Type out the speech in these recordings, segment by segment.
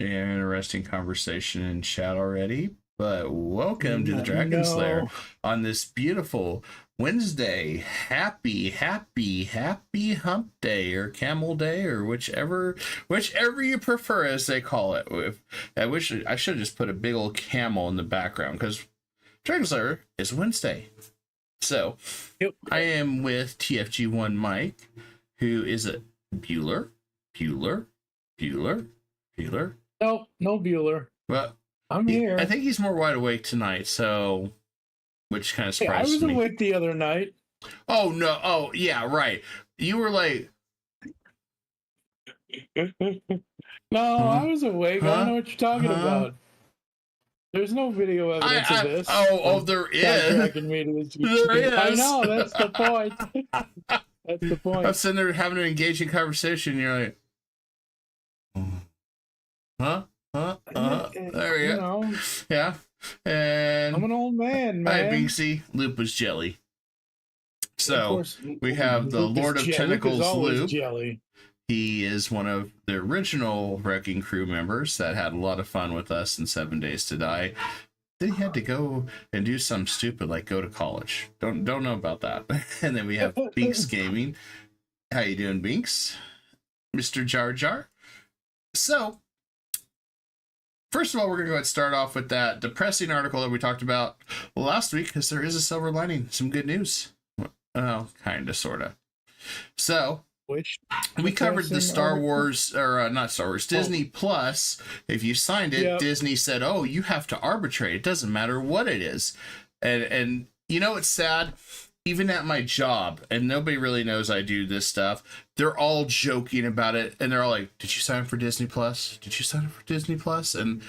Interesting conversation in chat already, but welcome to the Dragon's Lair on this beautiful Wednesday. Happy hump day or camel day or whichever you prefer, as they call it. I wish I should have just put a big old camel in the background because Dragon's Lair is Wednesday. So I am with TFG1 Mike, who is a Bueller. No Bueller. Well, I'm here. I think he's more wide awake tonight, so which kind of surprised me. I was awake the other night. Oh no! Oh yeah, right. You were like, I was awake. I don't know what you're talking about. There's no video evidence of this. Oh, there is. There is. I know. That's the point. That's the point. I'm sitting there having an engaging conversation. And you're like, there you go. Yeah. And I'm an old man, Hi, Binksy. Loop was jelly. So we have the Lord of Tentacles, Loop. Jelly. He is one of the original Wrecking Crew members that had a lot of fun with us in 7 Days to Die. Then he had to go and do something stupid like go to college. Don't know about that. And then we have Binks Gaming. How you doing, Binks? Mr. Jar Jar. So, first of all, we're going to go ahead and start off with that depressing article that we talked about last week, because there is a silver lining, some good news. Well, kind of, sort of. So, we covered the Star Wars, or not Star Wars, Disney Plus. If you signed it, Disney said, oh, you have to arbitrate. It doesn't matter what it is. And you know, it's sad. Even at my job, and nobody really knows I do this stuff, they're all joking about it, and they're all like, did you sign up for Disney Plus? Did you sign up for Disney Plus? And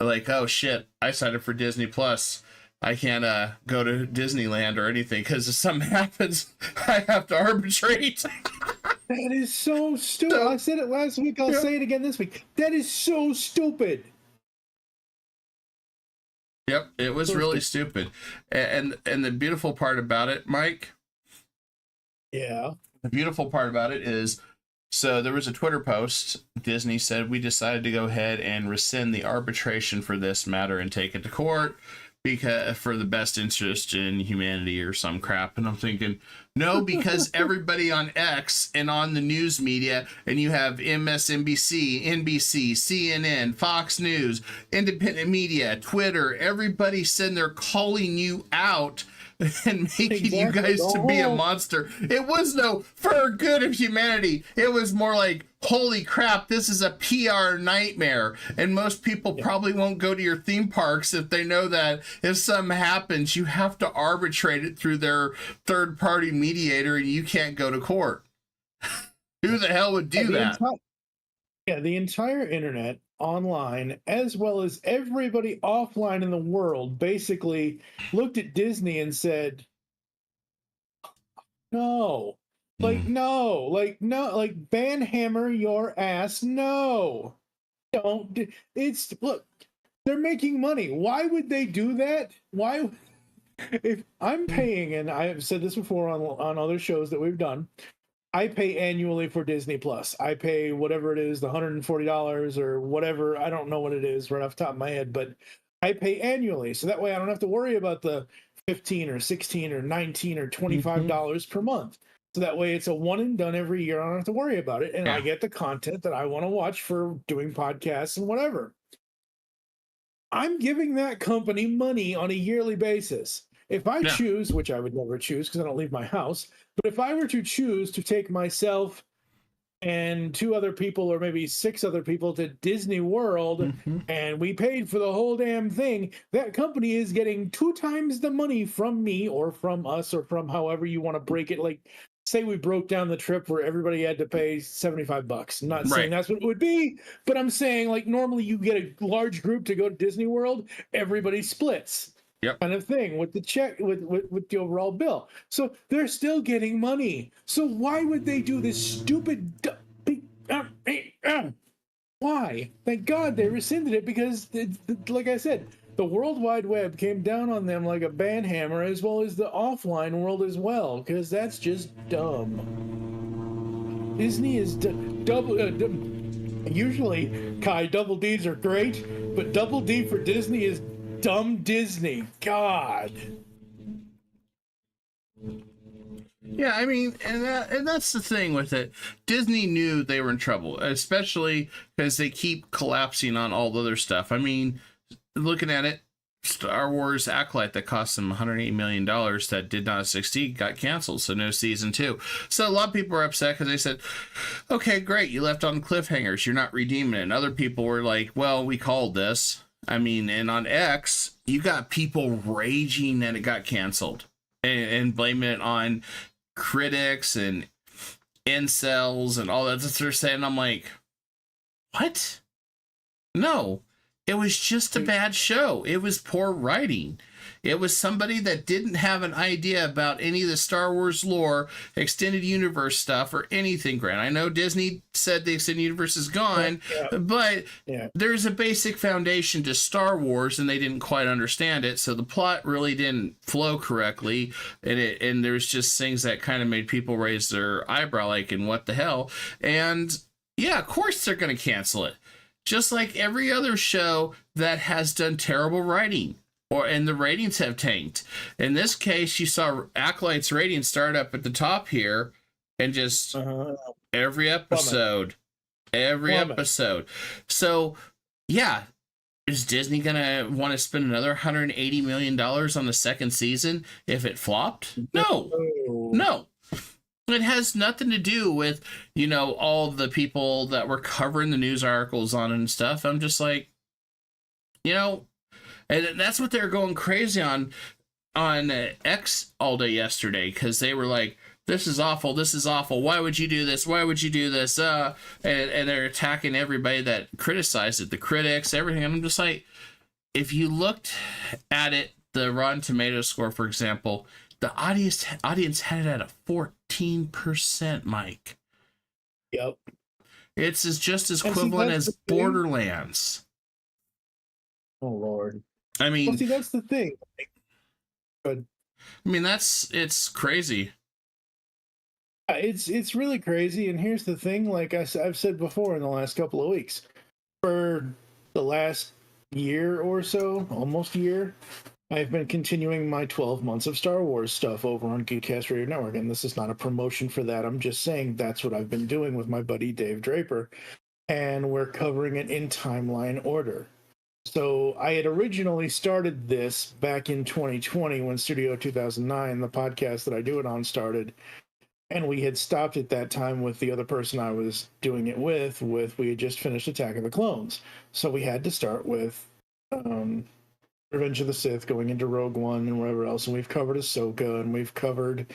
like, oh shit, I signed up for Disney Plus. I can't go to Disneyland or anything, because if something happens, I have to arbitrate. That is so stupid. I said it last week, I'll say it again this week. That is so stupid. Yep, it was really stupid. And the beautiful part about it, Mike. Yeah. The beautiful part about it is, so there was a Twitter post. Disney said, we decided to go ahead and rescind the arbitration for this matter and take it to court because for the best interest in humanity or some crap. And I'm thinking, no, because everybody on X and on the news media, and you have MSNBC, NBC, CNN, Fox News, independent media, Twitter, everybody sitting there calling you out and making you guys to be a monster. It was no for good of humanity. It was more like, holy crap, this is a PR nightmare. And most people probably won't go to your theme parks if they know that if something happens, you have to arbitrate it through their third-party mediator and you can't go to court. Who the hell would do that? The entire internet, online, as well as everybody offline in the world, basically looked at Disney and said, no, banhammer your ass. No, don't. Look, they're making money. Why would they do that? Why? If I'm paying, and I've said this before on other shows that we've done, I pay annually for Disney Plus. I pay whatever it is, the $140 or whatever. I don't know what it is right off the top of my head, but I pay annually. So that way I don't have to worry about the $15 or $16 or $19 or $25 per month. So that way it's a one and done every year. I don't have to worry about it. And I get the content that I want to watch for doing podcasts and whatever. I'm giving that company money on a yearly basis. If I choose, which I would never choose because I don't leave my house, but if I were to choose to take myself and 2 other people or maybe 6 other people to Disney World and we paid for the whole damn thing, that company is getting 2 times the money from me or from us or from however you want to break it. Like, say we broke down the trip where everybody had to pay $75. I'm not saying that's what it would be, but I'm saying like normally you get a large group to go to Disney World, everybody splits. Kind of thing with the check with the overall bill. So they're still getting money. So why would they do this stupid why? Thank God they rescinded it, because like I said, the World Wide Web came down on them like a banhammer, as well as the offline world as well, because that's just dumb. Disney is Usually, Kai, double D's are great, but double D for Disney is dumb Disney. God. Yeah, I mean, and that's the thing with it. Disney knew they were in trouble, especially because they keep collapsing on all the other stuff. I mean, looking at it, Star Wars Acolyte that cost them $180 million that did not succeed got canceled, so no season 2. So a lot of people are upset because they said, okay, great, you left on cliffhangers, you're not redeeming it. And other people were like, well, we called this. I mean, and on X, you got people raging that it got canceled and blaming it on critics and incels and all that. That's what they're saying. I'm like, what? No. It was just a bad show. It was poor writing. It was somebody that didn't have an idea about any of the Star Wars lore, extended universe stuff, or anything, Grant. I know Disney said the extended universe is gone, but there's a basic foundation to Star Wars, and they didn't quite understand it, so the plot really didn't flow correctly, and there's just things that kind of made people raise their eyebrow, like, and what the hell? And yeah, of course they're going to cancel it. Just like every other show that has done terrible writing, and the ratings have tanked. In this case, you saw Acolyte's ratings start up at the top here, and just every episode. So, yeah, is Disney gonna want to spend another $180 million on the second season if it flopped? No. It has nothing to do with, all the people that were covering the news articles on it and stuff. I'm just like, and that's what they're going crazy on X all day yesterday, because they were like, this is awful. Why would you do this? And they're attacking everybody that criticized it, the critics, everything. And I'm just like, if you looked at it, the Rotten Tomatoes score, for example, the audience had it at a 14%, Mike. Yep. It's just as equivalent as Borderlands. Oh, Lord. I mean... Well, see, that's the thing. But I mean, it's crazy. It's really crazy, and here's the thing, like I've said before in the last couple of weeks, for the last year or so, almost year, I've been continuing my 12 months of Star Wars stuff over on Geekcast Radio Network, and this is not a promotion for that. I'm just saying that's what I've been doing with my buddy Dave Draper, and we're covering it in timeline order. So I had originally started this back in 2020 when Studio 2009, the podcast that I do it on, started, and we had stopped at that time with the other person I was doing it with we had just finished Attack of the Clones. So we had to start with Revenge of the Sith, going into Rogue One and whatever else, and we've covered Ahsoka, and we've covered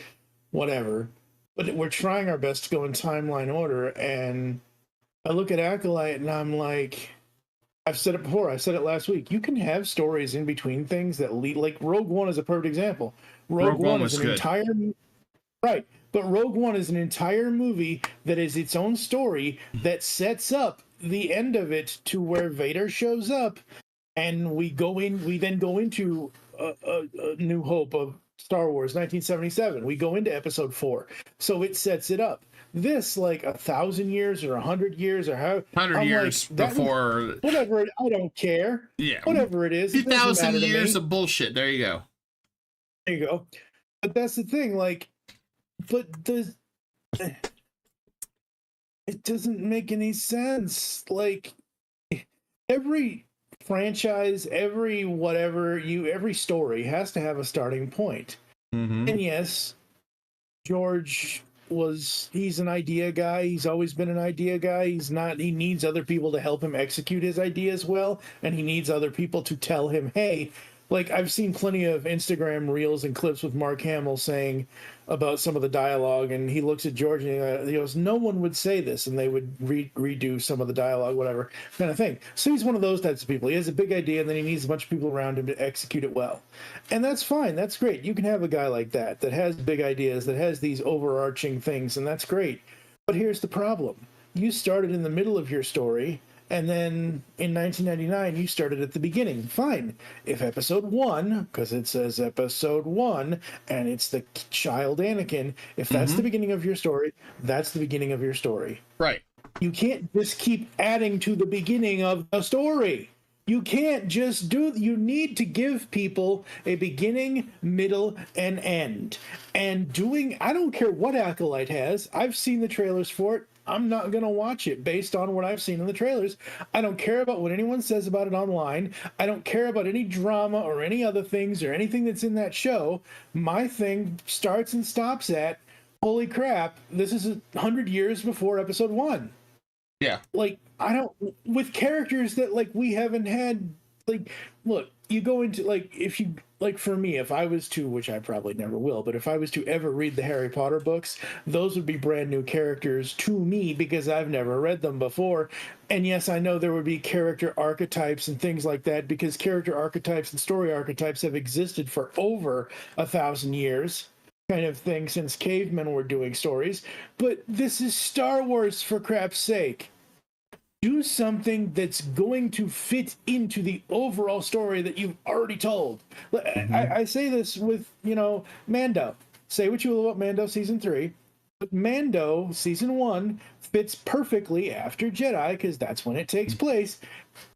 whatever. But we're trying our best to go in timeline order, and I look at Acolyte, and I'm like, I've said it before, I said it last week, you can have stories in between things that lead, like Rogue One is a perfect example. Rogue One is an entire... Right, but Rogue One is an entire movie that is its own story that sets up the end of it to where Vader shows up, and we then go into a New Hope of Star Wars 1977. We go into Episode 4, so it sets it up. This, like 1,000 years or 100 years or how 100 years before, whatever. I don't care. Yeah, whatever it is. 2,000 years of bullshit. There you go. There you go. But that's the thing. Like, but it doesn't make any sense. Like, every franchise, every story has to have a starting point. Mm-hmm. And yes, George he's an idea guy. He's always been an idea guy. He needs other people to help him execute his ideas well, and he needs other people to tell him, hey, like, I've seen plenty of Instagram reels and clips with Mark Hamill saying about some of the dialogue, and he looks at George and he goes, no one would say this, and they would redo some of the dialogue, whatever kind of thing. So he's one of those types of people. He has a big idea, and then he needs a bunch of people around him to execute it well. And that's fine. That's great. You can have a guy like that has big ideas, that has these overarching things, and that's great. But here's the problem. You started in the middle of your story, and then in 1999, you started at the beginning. Fine. If Episode 1, because it says Episode 1, and it's the child Anakin, if that's the beginning of your story, that's the beginning of your story. Right. You can't just keep adding to the beginning of the story. You can't just do. You need to give people a beginning, middle, and end. And doing. I don't care what Acolyte has. I've seen the trailers for it. I'm not going to watch it based on what I've seen in the trailers. I don't care about what anyone says about it online. I don't care about any drama or any other things or anything that's in that show. My thing starts and stops at, holy crap, this is 100 years before episode 1. Yeah. Like, I don't, with characters that, like, we haven't had, like, look, you go into, like, if you, like, for me, if I was to, which I probably never will, but if I was to ever read the Harry Potter books, those would be brand new characters to me because I've never read them before. And yes, I know there would be character archetypes and things like that because character archetypes and story archetypes have existed for over 1,000 years. Kind of thing since cavemen were doing stories, but this is Star Wars, for crap's sake. Do something that's going to fit into the overall story that you've already told. I say this with, Mando. Say what you will about Mando season 3, but Mando season 1 fits perfectly after Jedi because that's when it takes place,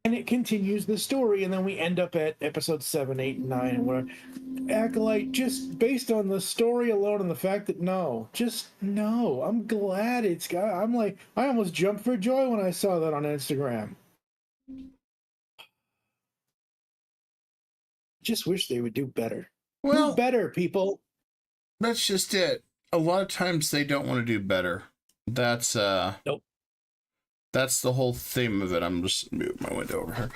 and it continues the story, and then we end up at episode 7, 8, and 9, and whatever. Acolyte, just based on the story alone and the fact that no. I'm glad it's got. I'm like, I almost jumped for joy when I saw that on Instagram. Just wish they would do better. Well, Do better, people. That's just it. A lot of times they don't want to do better. That's Nope. That's the whole theme of it. I'm just move my window over here.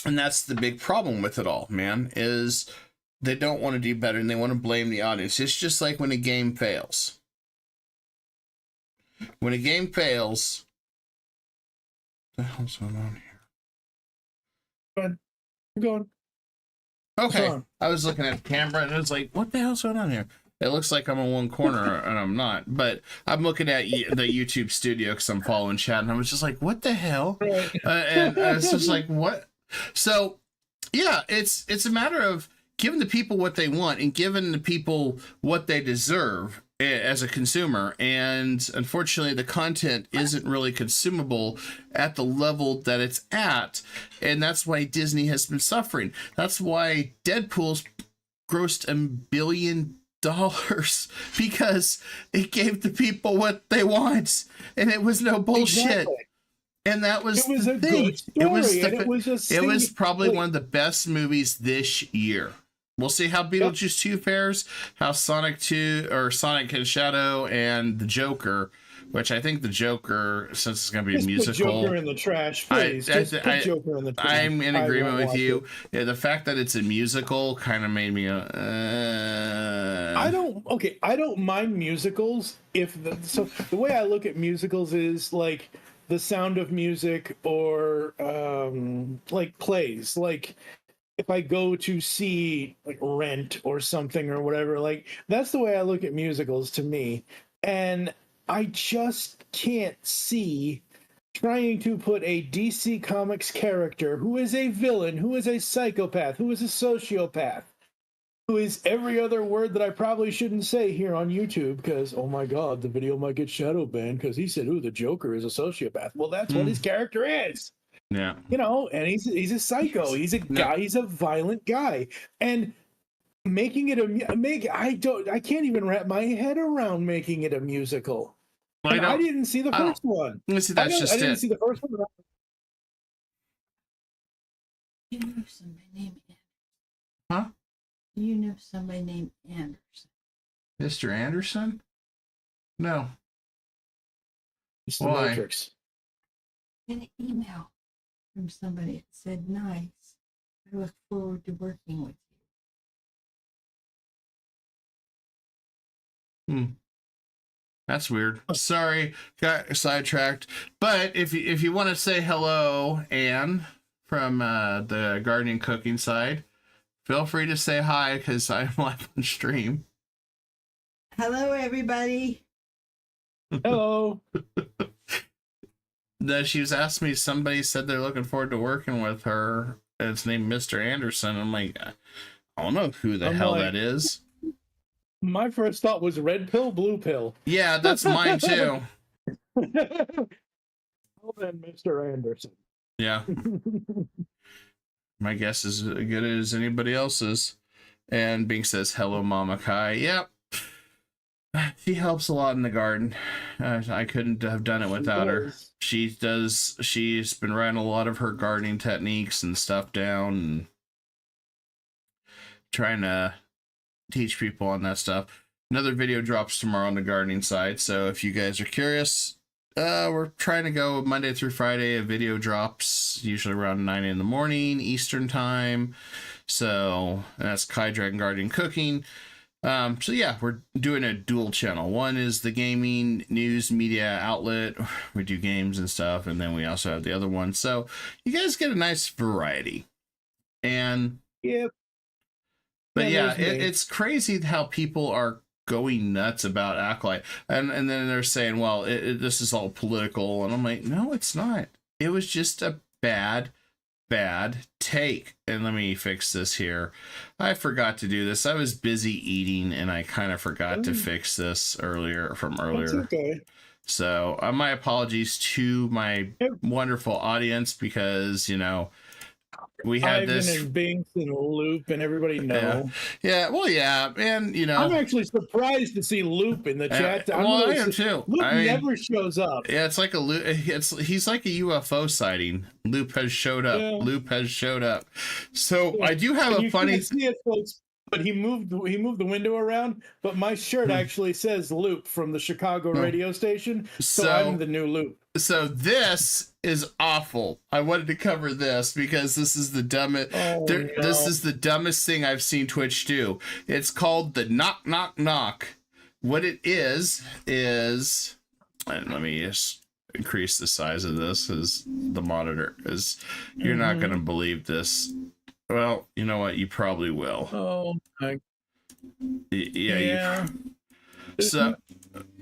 And that's the big problem with it all, man, is they don't want to do better and they want to blame the audience. It's just like when a game fails. When a game fails, what the hell's going on here? Keep going. Okay. I was looking at the camera and it was like, what the hell's going on here? It looks like I'm in one corner and I'm not, but I'm looking at the YouTube studio because I'm following chat and I was just like, what the hell? Right. And it's just like, what? So, yeah, it's a matter of giving the people what they want and giving the people what they deserve as a consumer. And unfortunately, the content isn't really consumable at the level that it's at. And that's why Disney has been suffering. That's why Deadpool's grossed $1 billion because it gave the people what they want. And it was no bullshit. Exactly. And that was, it was a good story. It was probably one of the best movies this year. We'll see how Beetlejuice 2 fares, how Sonic 2 or Sonic and Shadow and the Joker, which I think the Joker, since it's going to be a musical. Put Joker in the trash, please. Put Joker in the trash. I'm in agreement with you. Yeah, the fact that it's a musical kind of made me. I don't mind musicals so the way I look at musicals is like The Sound of Music or like plays. Like if I go to see like Rent or something or whatever, like that's the way I look at musicals to me. And I just can't see trying to put a DC Comics character who is a villain, who is a psychopath, who is a sociopath, who is every other word that I probably shouldn't say here on YouTube because, oh my God, the video might get shadow banned because he said, the Joker is a sociopath. Well, that's what his character is. Yeah. And he's a psycho. He's a guy. He's a violent guy. And making it I can't even wrap my head around making it a musical. I didn't see the first one. See, I didn't see the first one. You know somebody named Anderson. Huh? You know somebody named Anderson. Mr. Anderson? No. It's the Why? Matrix. Get an email from somebody that said, nice. I look forward to working with you. That's weird. Sorry, got sidetracked. But if you want to say hello, Anne, from the gardening cooking side, feel free to say hi because I'm live on stream. Hello, everybody. Hello. She was asking me, somebody said they're looking forward to working with her. It's named Mr. Anderson. I'm like, I don't know who the hell that is. My first thought was red pill, blue pill. Yeah, that's mine too. Well then, Mr. Anderson. Yeah. My guess is as good as anybody else's. And Bing says, hello, Mama Kai. Yep. She helps a lot in the garden. I couldn't have done it without her. She's been writing a lot of her gardening techniques and stuff down and trying to teach people on that stuff. Another video drops tomorrow on the gardening side. So if you guys are curious, we're trying to go Monday through Friday. A video drops usually around 9 in the morning Eastern time. So that's Kai Dragon Gardening Cooking. So yeah, we're doing a dual channel. One is the gaming news media outlet. We do games and stuff. And then we also have the other one. So you guys get a nice variety. And yep. But yeah, it's crazy how people are going nuts about Acolyte. And then they're saying, well, this is all political. And I'm like, no, it's not. It was just a bad take. And let me fix this here. I forgot to do this. I was busy eating and I kind of forgot to fix this earlier. That's okay. So my apologies to my wonderful audience, because we had Ivan this and Binks and Loop and everybody know. Yeah. Well, yeah. And I'm actually surprised to see Loop in the chat. I am too. Loop never shows up. Yeah, it's like he's like a UFO sighting. Loop has showed up. Yeah. Loop has showed up. So I do have a funny. Can't see it, folks, but he moved the window around. But my shirt actually says Loop from the Chicago radio station. So I'm the new Loop. So this is awful. I wanted to cover this because this is the dumbest. This is the dumbest thing I've seen Twitch do. It's called the knock knock knock. What it is, and let me just increase the size of this as the monitor, because you're not going to believe this. Well, you know what? You probably will. Oh, yeah. So.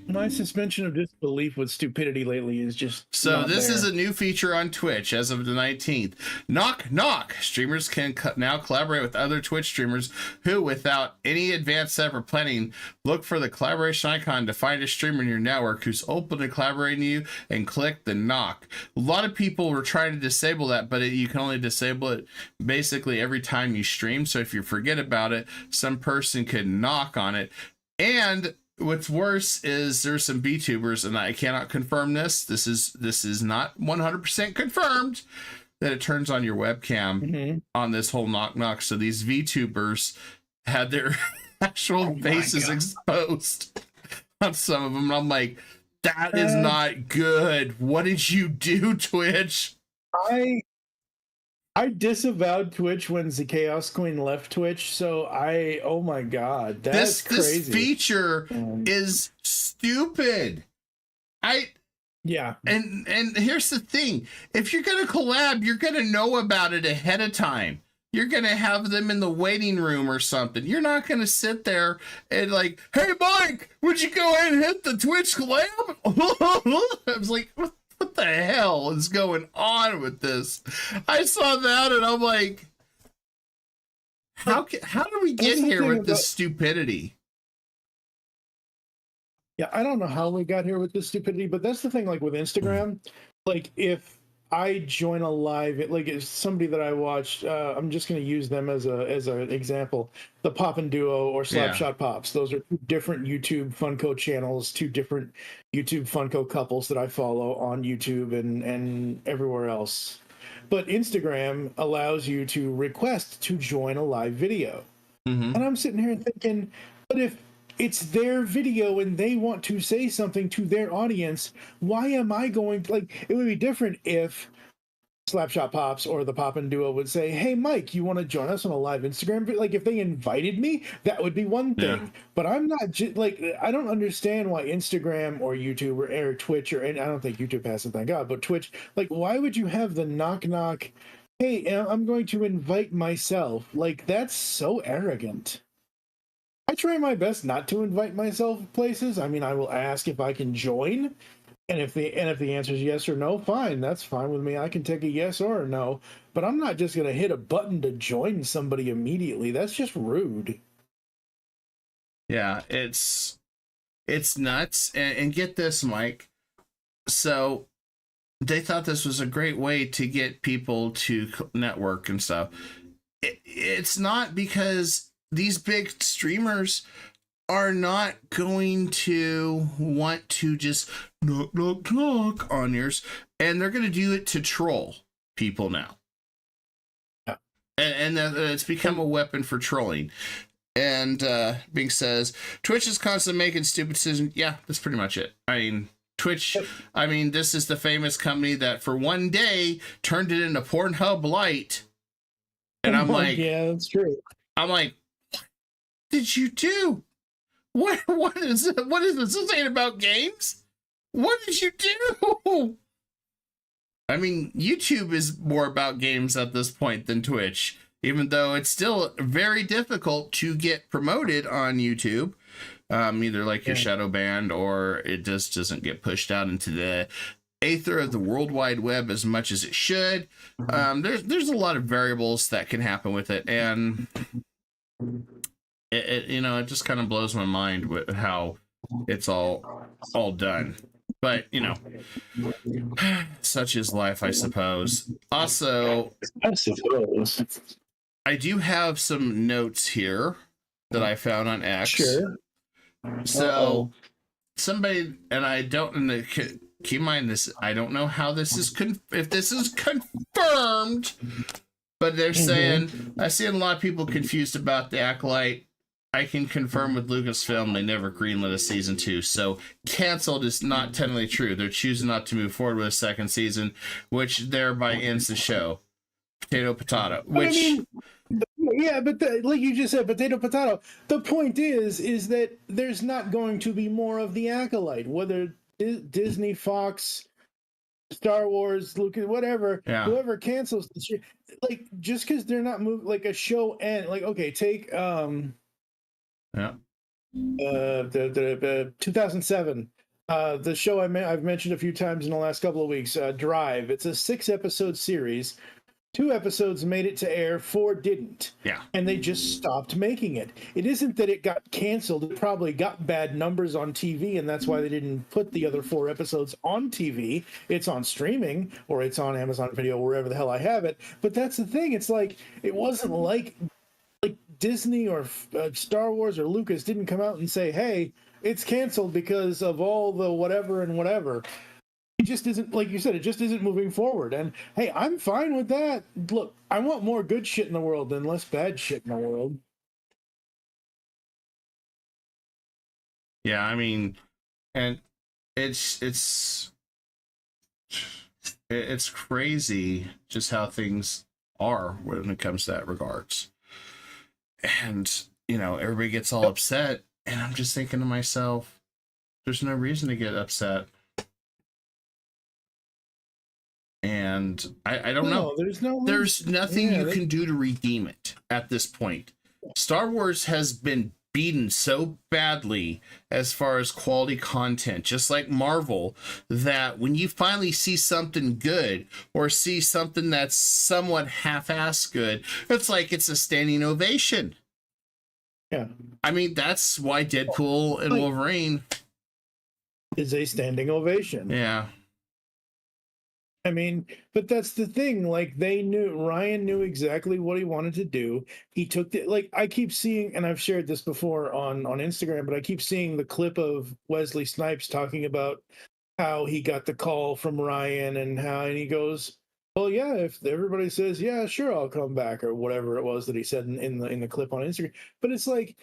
My suspension of disbelief with stupidity lately is just so this is a new feature on Twitch as of the 19th. Knock knock. Streamers can now collaborate with other Twitch streamers who, without any advanced setup or planning, look for the collaboration icon to find a streamer in your network who's open to collaborating with you and click the knock. A lot of people were trying to disable that, but you can only disable it basically every time you stream. So if you forget about it, some person could knock on it. And what's worse is there's some VTubers, and I cannot confirm this. This is not 100% confirmed that it turns on your webcam on this whole knock knock. So these VTubers had their actual faces exposed on some of them. And I'm like, that is not good. What did you do, Twitch? I disavowed Twitch when the Chaos Queen left Twitch, so oh my god, that's crazy. This feature is stupid. Yeah. And here's the thing. If you're going to collab, you're going to know about it ahead of time. You're going to have them in the waiting room or something. You're not going to sit there and like, hey, Mike, would you go ahead and hit the Twitch collab? I was like, what the hell is going on with this? I saw that and I'm like, how did we get here with this stupidity? Yeah, I don't know how we got here with this stupidity, but that's the thing, like with Instagram, like if I join a live, like it's somebody that I watched, I'm just going to use them as an example, the Pop and Duo or Slapshot Pops. Those are two different YouTube Funko channels, two different YouTube Funko couples that I follow on YouTube and everywhere else. But Instagram allows you to request to join a live video. And I'm sitting here thinking, but if it's their video and they want to say something to their audience, why am I going to, like, it would be different if Slapshot Pops or the Pop and Duo would say, hey, Mike, you want to join us on a live Instagram? But like, if they invited me, that would be one thing. Yeah. But I'm not, like, I don't understand why Instagram or YouTube or Twitch and I don't think YouTube has it, thank God, but Twitch, like, why would you have the knock knock, hey, I'm going to invite myself? Like, that's so arrogant. I try my best not to invite myself places. I mean, I will ask if I can join, and if the answer is yes or no, fine. That's fine with me. I can take a yes or a no, but I'm not just going to hit a button to join somebody immediately. That's just rude. Yeah, it's nuts. And get this, Mike. So they thought this was a great way to get people to network and stuff. It's not, because these big streamers are not going to want to just knock on yours, and they're going to do it to troll people now. Yeah. And it's become a weapon for trolling. And Bing says, Twitch is constantly making stupid decisions. Yeah, that's pretty much it. I mean, Twitch, I mean, this is the famous company that for one day turned it into Pornhub Lite. And I'm like, yeah, that's true. I'm like, what did you do? What is this? This ain't about games. What did you do? I mean, YouTube is more about games at this point than Twitch, even though it's still very difficult to get promoted on YouTube. Either like you're shadow banned, or it just doesn't get pushed out into the aether of the World Wide Web as much as it should. There's a lot of variables that can happen with it, and it just kind of blows my mind with how it's all done. But such is life, I suppose. Also, I suppose I do have some notes here that I found on X. Sure. So somebody, and I don't, and keep in mind this, I don't know how this is if this is confirmed, but they're saying, I see a lot of people confused about the Acolyte. I can confirm with Lucasfilm they never greenlit a season 2, so canceled is not technically true. They're choosing not to move forward with a second season, which thereby ends the show. Potato. Which, yeah, but like you just said, potato. The point is that there's not going to be more of the Acolyte, whether Disney, Fox, Star Wars, Lucas, whatever, whoever cancels the shit, like just because they're not moving, like a show end, like okay, take the 2007. The show I've mentioned a few times in the last couple of weeks, Drive. It's a 6-episode series. 2 episodes made it to air, 4 didn't. Yeah. And they just stopped making it. It isn't that it got canceled. It probably got bad numbers on TV, and that's why they didn't put the other 4 episodes on TV. It's on streaming, or it's on Amazon Video, wherever the hell I have it. But that's the thing. It's like, it wasn't like Disney or Star Wars or Lucas didn't come out and say, hey, it's canceled because of all the whatever and whatever. It just isn't, like you said, it just isn't moving forward. And hey, I'm fine with that. Look, I want more good shit in the world than less bad shit in the world. Yeah, I mean, and it's crazy just how things are when it comes to that regards. And, everybody gets all upset, and I'm just thinking to myself, there's no reason to get upset. And I don't know. There's nothing you can do to redeem it at this point. Star Wars has been beaten so badly as far as quality content, just like Marvel, that when you finally see something good or see something that's somewhat half-assed good, it's like it's a standing ovation. Yeah. I mean, that's why Deadpool and Wolverine is a standing ovation. Yeah. I mean, but that's the thing. Like, Ryan knew exactly what he wanted to do. He took I keep seeing, and I've shared this before on Instagram, but I keep seeing the clip of Wesley Snipes talking about how he got the call from Ryan and he goes, well, yeah, if everybody says, yeah, sure, I'll come back, or whatever it was that he said in the clip on Instagram. But it's like,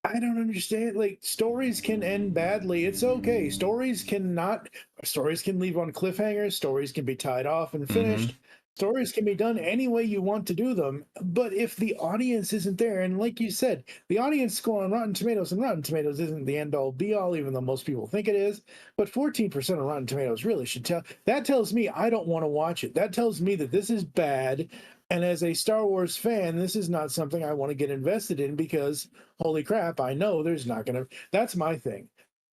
I don't understand. Like, stories can end badly. It's okay. Stories can leave on cliffhangers. Stories can be tied off and finished. Stories can be done any way you want to do them. But if the audience isn't there, and like you said, the audience score on Rotten Tomatoes, and Rotten Tomatoes isn't the end-all be-all, even though most people think it is, but 14% of Rotten Tomatoes really should tell. That tells me I don't want to watch it. That tells me that this is bad. And as a Star Wars fan, this is not something I want to get invested in, because holy crap, I know there's not going to. That's my thing.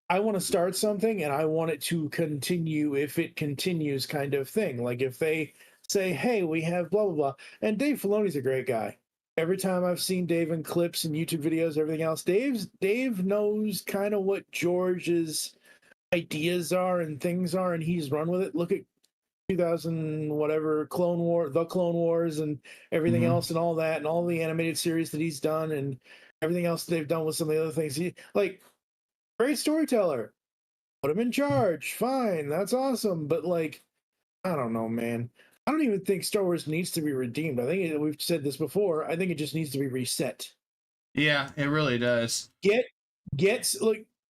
I want to start something and I want it to continue if it continues, kind of thing. Like if they say, hey, we have blah, blah, blah. And Dave Filoni's a great guy. Every time I've seen Dave in clips and YouTube videos, everything else, Dave knows kind of what George is ideas are and things are, and he's run with it. Look at 2000 whatever the Clone Wars, and everything else, and all that, and all the animated series that he's done, and everything else they've done with some of the other things. Great storyteller. Put him in charge. Fine, that's awesome. But I don't know, man. I don't even think Star Wars needs to be redeemed. I think we've said this before. I think it just needs to be reset. Yeah, it really does.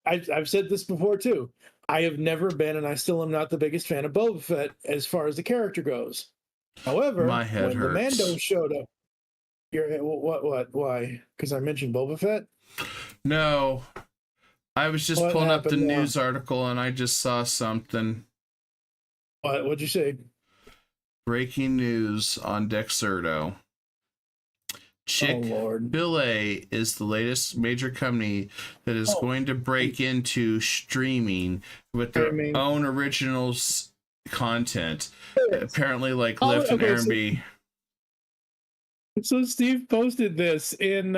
I've said this before too. I have never been, and I still am not the biggest fan of Boba Fett as far as the character goes. However, My head when hurts. the Mando showed up, why? Because I mentioned Boba Fett? No, I was just What pulling up the happened now? news article and I just saw something. What'd you say? Breaking news on Dexerto. Lord. Chick-fil-A is the latest major company that is going to break into streaming with their own originals content. Apparently, like Lyft and Airbnb. So Steve posted this in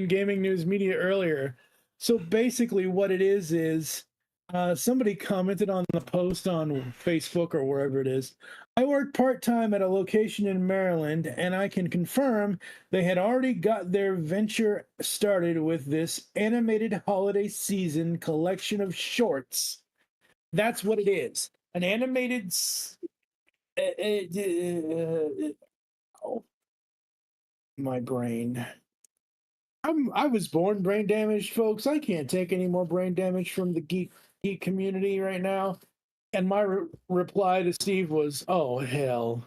Gaming News Media earlier. So basically, what it is somebody commented on the post on Facebook or wherever it is. I work part-time at a location in Maryland, and I can confirm they had already got their venture started with this animated holiday season collection of shorts. That's what it is. An animated... oh, my brain. I was born brain damaged, folks. I can't take any more brain damage from the geek community right now. And my reply to Steve was, "Oh hell,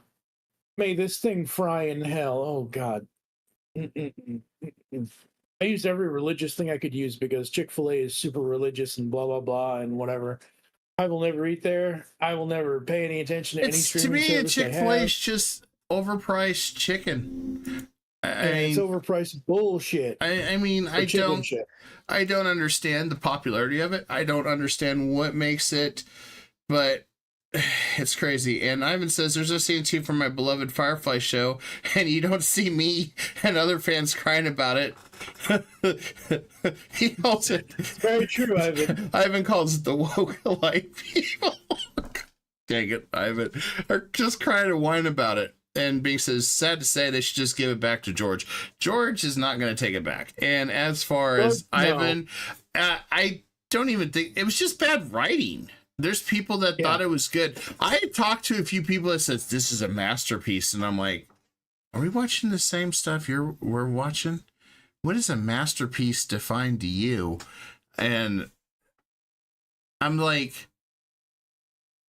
may this thing fry in hell." Oh God. I used every religious thing I could use because Chick-fil-A is super religious and blah blah blah and whatever. I will never eat there. I will never pay any attention to any streaming service. To me, Chick-fil-A is just overpriced chicken. It's overpriced bullshit. I mean, I don't understand the popularity of it. I don't understand what makes it, but it's crazy. And Ivan says there's a scene too from my beloved Firefly show, and you don't see me and other fans crying about it. He calls it. It's very true, Ivan. Ivan calls it the woke light people. Dang it, Ivan. Are just crying and whining about it. And Bing says, sad to say, they should just give it back to George. George is not going to take it back. And as far as Ivan, I don't even think it was just bad writing. There's people that thought it was good. I talked to a few people that said this is a masterpiece, and I'm like, are we watching the same stuff we're watching? What is a masterpiece defined to you? And I'm like,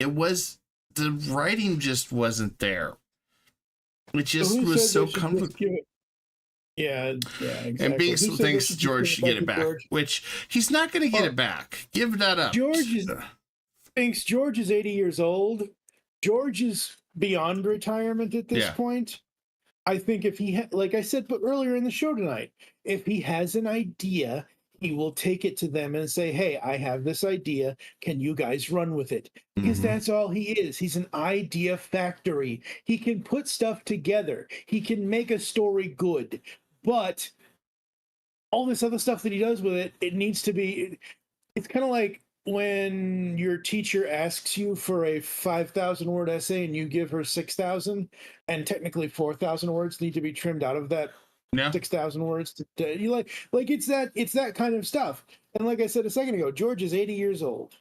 the writing just wasn't there. It just was so complicated. Yeah, exactly. And Bing thinks George should get it back, which he's not going to get it back. Give that up. George thinks George is 80 years old. George is beyond retirement at this point. I think if he, like I said earlier in the show tonight, if he has an idea, he will take it to them and say, hey, I have this idea. Can you guys run with it? Because that's all he is. He's an idea factory. He can put stuff together. He can make a story good. But all this other stuff that he does with it, it needs to be... It's kind of like when your teacher asks you for a 5,000 word essay and you give her 6,000, and technically 4,000 words need to be trimmed out of that 6,000 words. It's that kind of stuff. And like I said a second ago, George is 80 years old.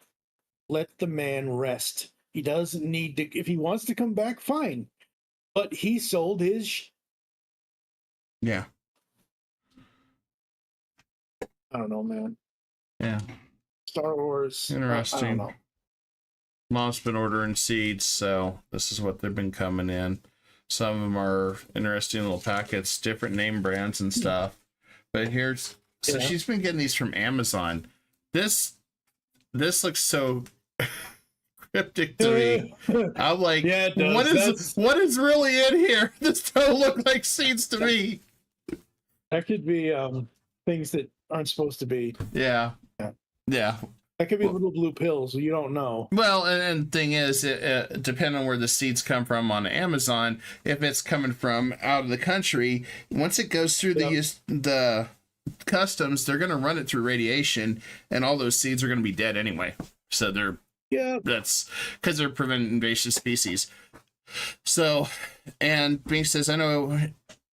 Let the man rest. He doesn't need to. If he wants to come back, fine. But he sold his. Yeah. I don't know, man. Yeah. Star Wars. Interesting. I don't know. Mom's been ordering seeds, so this is what they've been coming in. Some of them are interesting little packets, different name brands and stuff. But she's been getting these from Amazon. This looks so cryptic to me. I'm like, what is really in here? This don't look like seeds to me. That could be things that aren't supposed to be. Yeah. That could be little blue pills. You don't know. Well, and thing is, depending on where the seeds come from on Amazon, if it's coming from out of the country, once it goes through the customs, they're going to run it through radiation, and all those seeds are going to be dead anyway. So Yeah. that's because they're preventing invasive species. So, and Bing says, I know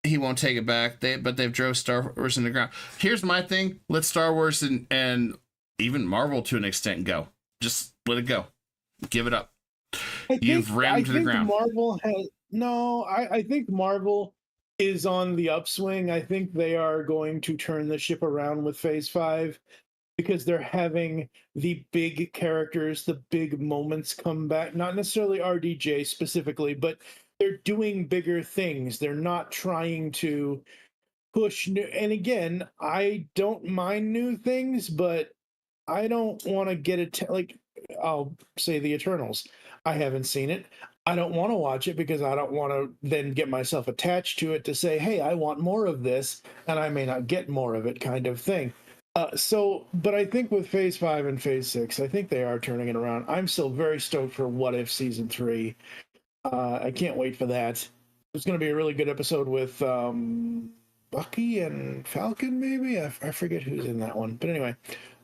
he won't take it back, but they've drove Star Wars in the ground. Here's my thing. Let Star Wars and even Marvel to an extent go. Just let it go. Give it up. You've rammed to the ground. Marvel has no. I think Marvel is on the upswing. I think they are going to turn the ship around with Phase 5 because they're having the big characters, the big moments come back. Not necessarily RDJ specifically, but they're doing bigger things. They're not trying to push new. And again, I don't mind new things, but I don't want to get it. Like, I'll say the Eternals. I haven't seen it. I don't want to watch it because I don't want to then get myself attached to it to say, hey, I want more of this, and I may not get more of it, kind of thing. But I think with Phase 5 and Phase 6, I think they are turning it around. I'm still very stoked for What If Season 3. I can't wait for that. It's going to be a really good episode with Bucky and Falcon, maybe? I forget who's in that one. But anyway,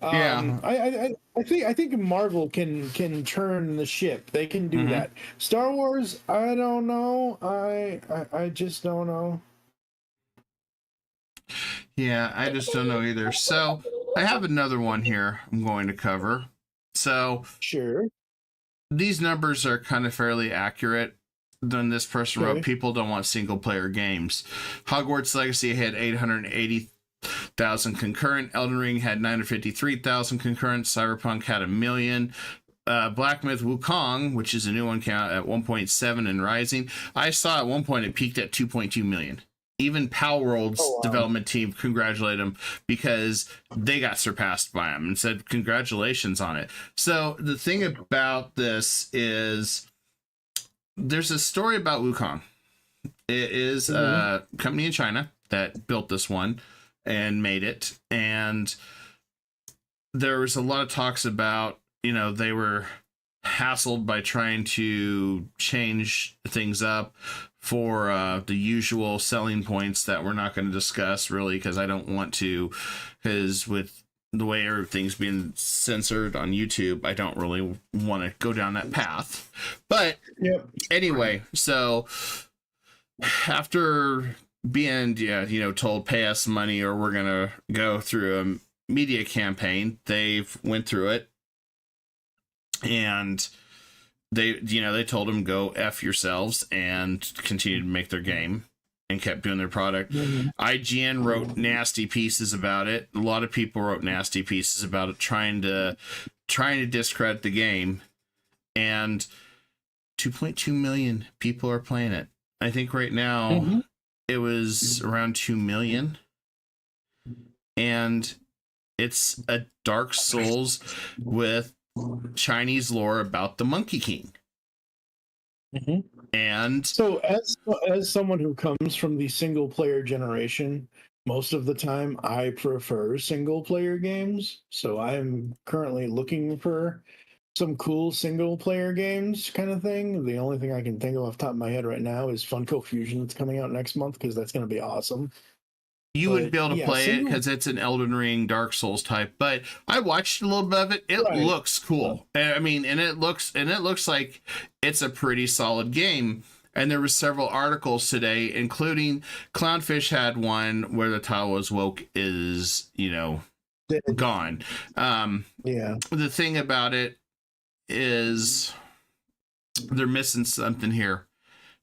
Yeah. I think Marvel can turn the ship. They can do that. Star Wars, I don't know. I just don't know. Yeah, I just don't know either. So I have another one here I'm going to cover. So Sure. these numbers are kind of fairly accurate. Then this person wrote, people don't want single player games. Hogwarts Legacy had 880,000 concurrent. Elden Ring had 953,000 concurrent. Cyberpunk had 1 million. Black Myth Wukong, which is a new one, count at 1.7 and rising. I saw at one point it peaked at 2.2 million. Even Palworld's development team congratulated them because they got surpassed by them and said congratulations on it. So the thing about this is there's a story about Wukong. It is a company in China that built this one and made it. And there was a lot of talks about, they were hassled by trying to change things up for the usual selling points that we're not going to discuss really because I don't want to, because with the way everything's being censored on YouTube, I don't really want to go down that path. But anyway, so after being told pay us money or we're going to go through a media campaign, they've went through it and they told them go F yourselves and continue to make their game and kept doing their product. IGN wrote nasty pieces about it. A lot of people wrote nasty pieces about it, trying to discredit the game. And 2.2 million people are playing it. I think right now it was around 2 million. And it's a Dark Souls with Chinese lore about the Monkey King. And so as someone who comes from the single player generation, most of the time I prefer single player games. So I'm currently looking for some cool single player games kind of thing. The only thing I can think of off the top of my head right now is Funko Fusion that's coming out next month because that's going to be awesome. You would be able to play it because it's an Elden Ring, Dark Souls type. But I watched a little bit of it. It looks cool. I mean, and it looks like it's a pretty solid game. And there were several articles today, including Clownfish had one where the title was "Woke is gone." The thing about it is they're missing something here.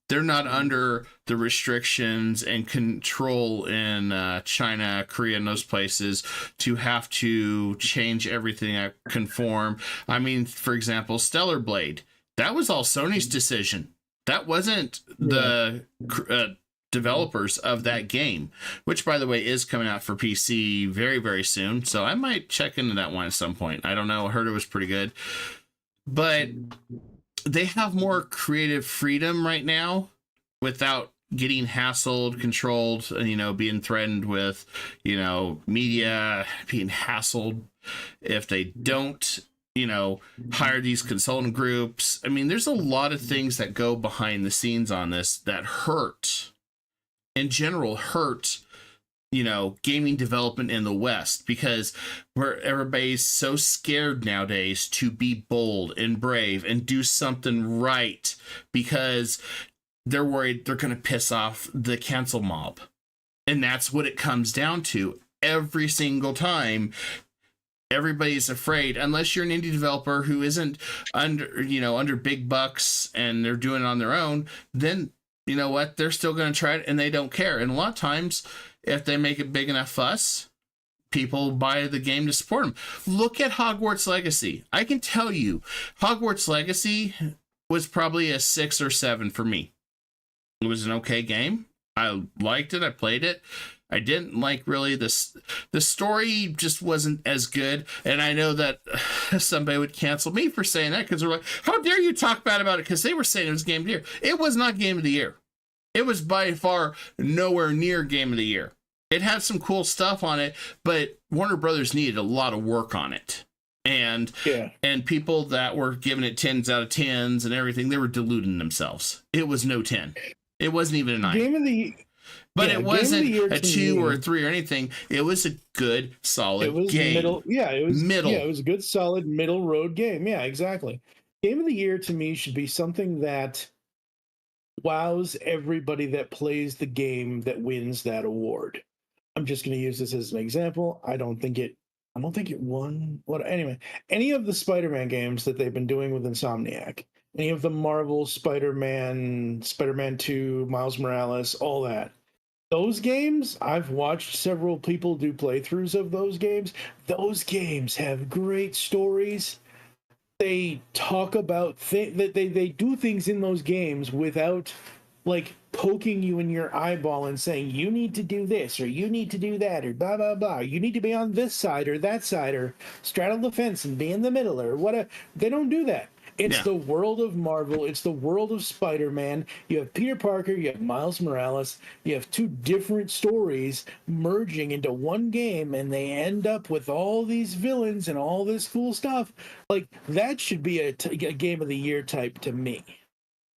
They're not under the restrictions and control in China, Korea, and those places to have to change everything at conform. I mean, for example, Stellar Blade. That was all Sony's decision. That wasn't the developers of that game, which, by the way, is coming out for PC very, very soon. So I might check into that one at some point. I don't know. I heard it was pretty good. But they have more creative freedom right now without getting hassled, controlled, and, being threatened with, media being hassled if they don't, hire these consultant groups. I mean, there's a lot of things that go behind the scenes on this that hurt, in general, hurt gaming development in the West, because where everybody's so scared nowadays to be bold and brave and do something right because they're worried they're going to piss off the cancel mob. And that's what it comes down to every single time. Everybody's afraid, unless you're an indie developer who isn't under big bucks and they're doing it on their own, then you know what? They're still going to try it and they don't care. And a lot of times, if they make a big enough fuss, people buy the game to support them. Look at Hogwarts Legacy. I can tell you, Hogwarts Legacy was probably a 6 or 7 for me. It was an okay game. I liked it. I played it. I didn't like really this. The story just wasn't as good. And I know that somebody would cancel me for saying that because they're like, how dare you talk bad about it? Because they were saying it was Game of the Year. It was not Game of the Year. It was by far nowhere near Game of the Year. It had some cool stuff on it, but Warner Brothers needed a lot of work on it. And people that were giving it 10s out of 10s and everything, they were deluding themselves. It was no 10. It wasn't even a 9. Game of the But it wasn't a 2 me, or a 3 or anything. It was a good, solid game. Middle. Yeah, it was middle. Yeah, it was a good, solid middle road game. Yeah, exactly. Game of the Year to me should be something that wows everybody that plays the game that wins that award. I'm just going to use this as an example. I don't think it won. What anyway? Any of the Spider-Man games that they've been doing with Insomniac, any of the Marvel Spider-Man, Spider-Man 2, Miles Morales, all that. Those games, I've watched several people do playthroughs of those games. Those games have great stories. They talk about that they do things in those games without like poking you in your eyeball and saying you need to do this or you need to do that or blah blah blah. You need to be on this side or that side or straddle the fence and be in the middle or whatever. They don't do that. It's the world of Marvel. It's the world of Spider-Man. You have Peter Parker. You have Miles Morales. You have 2 different stories merging into one game, and they end up with all these villains and all this cool stuff. Like, that should be a Game of the Year type to me.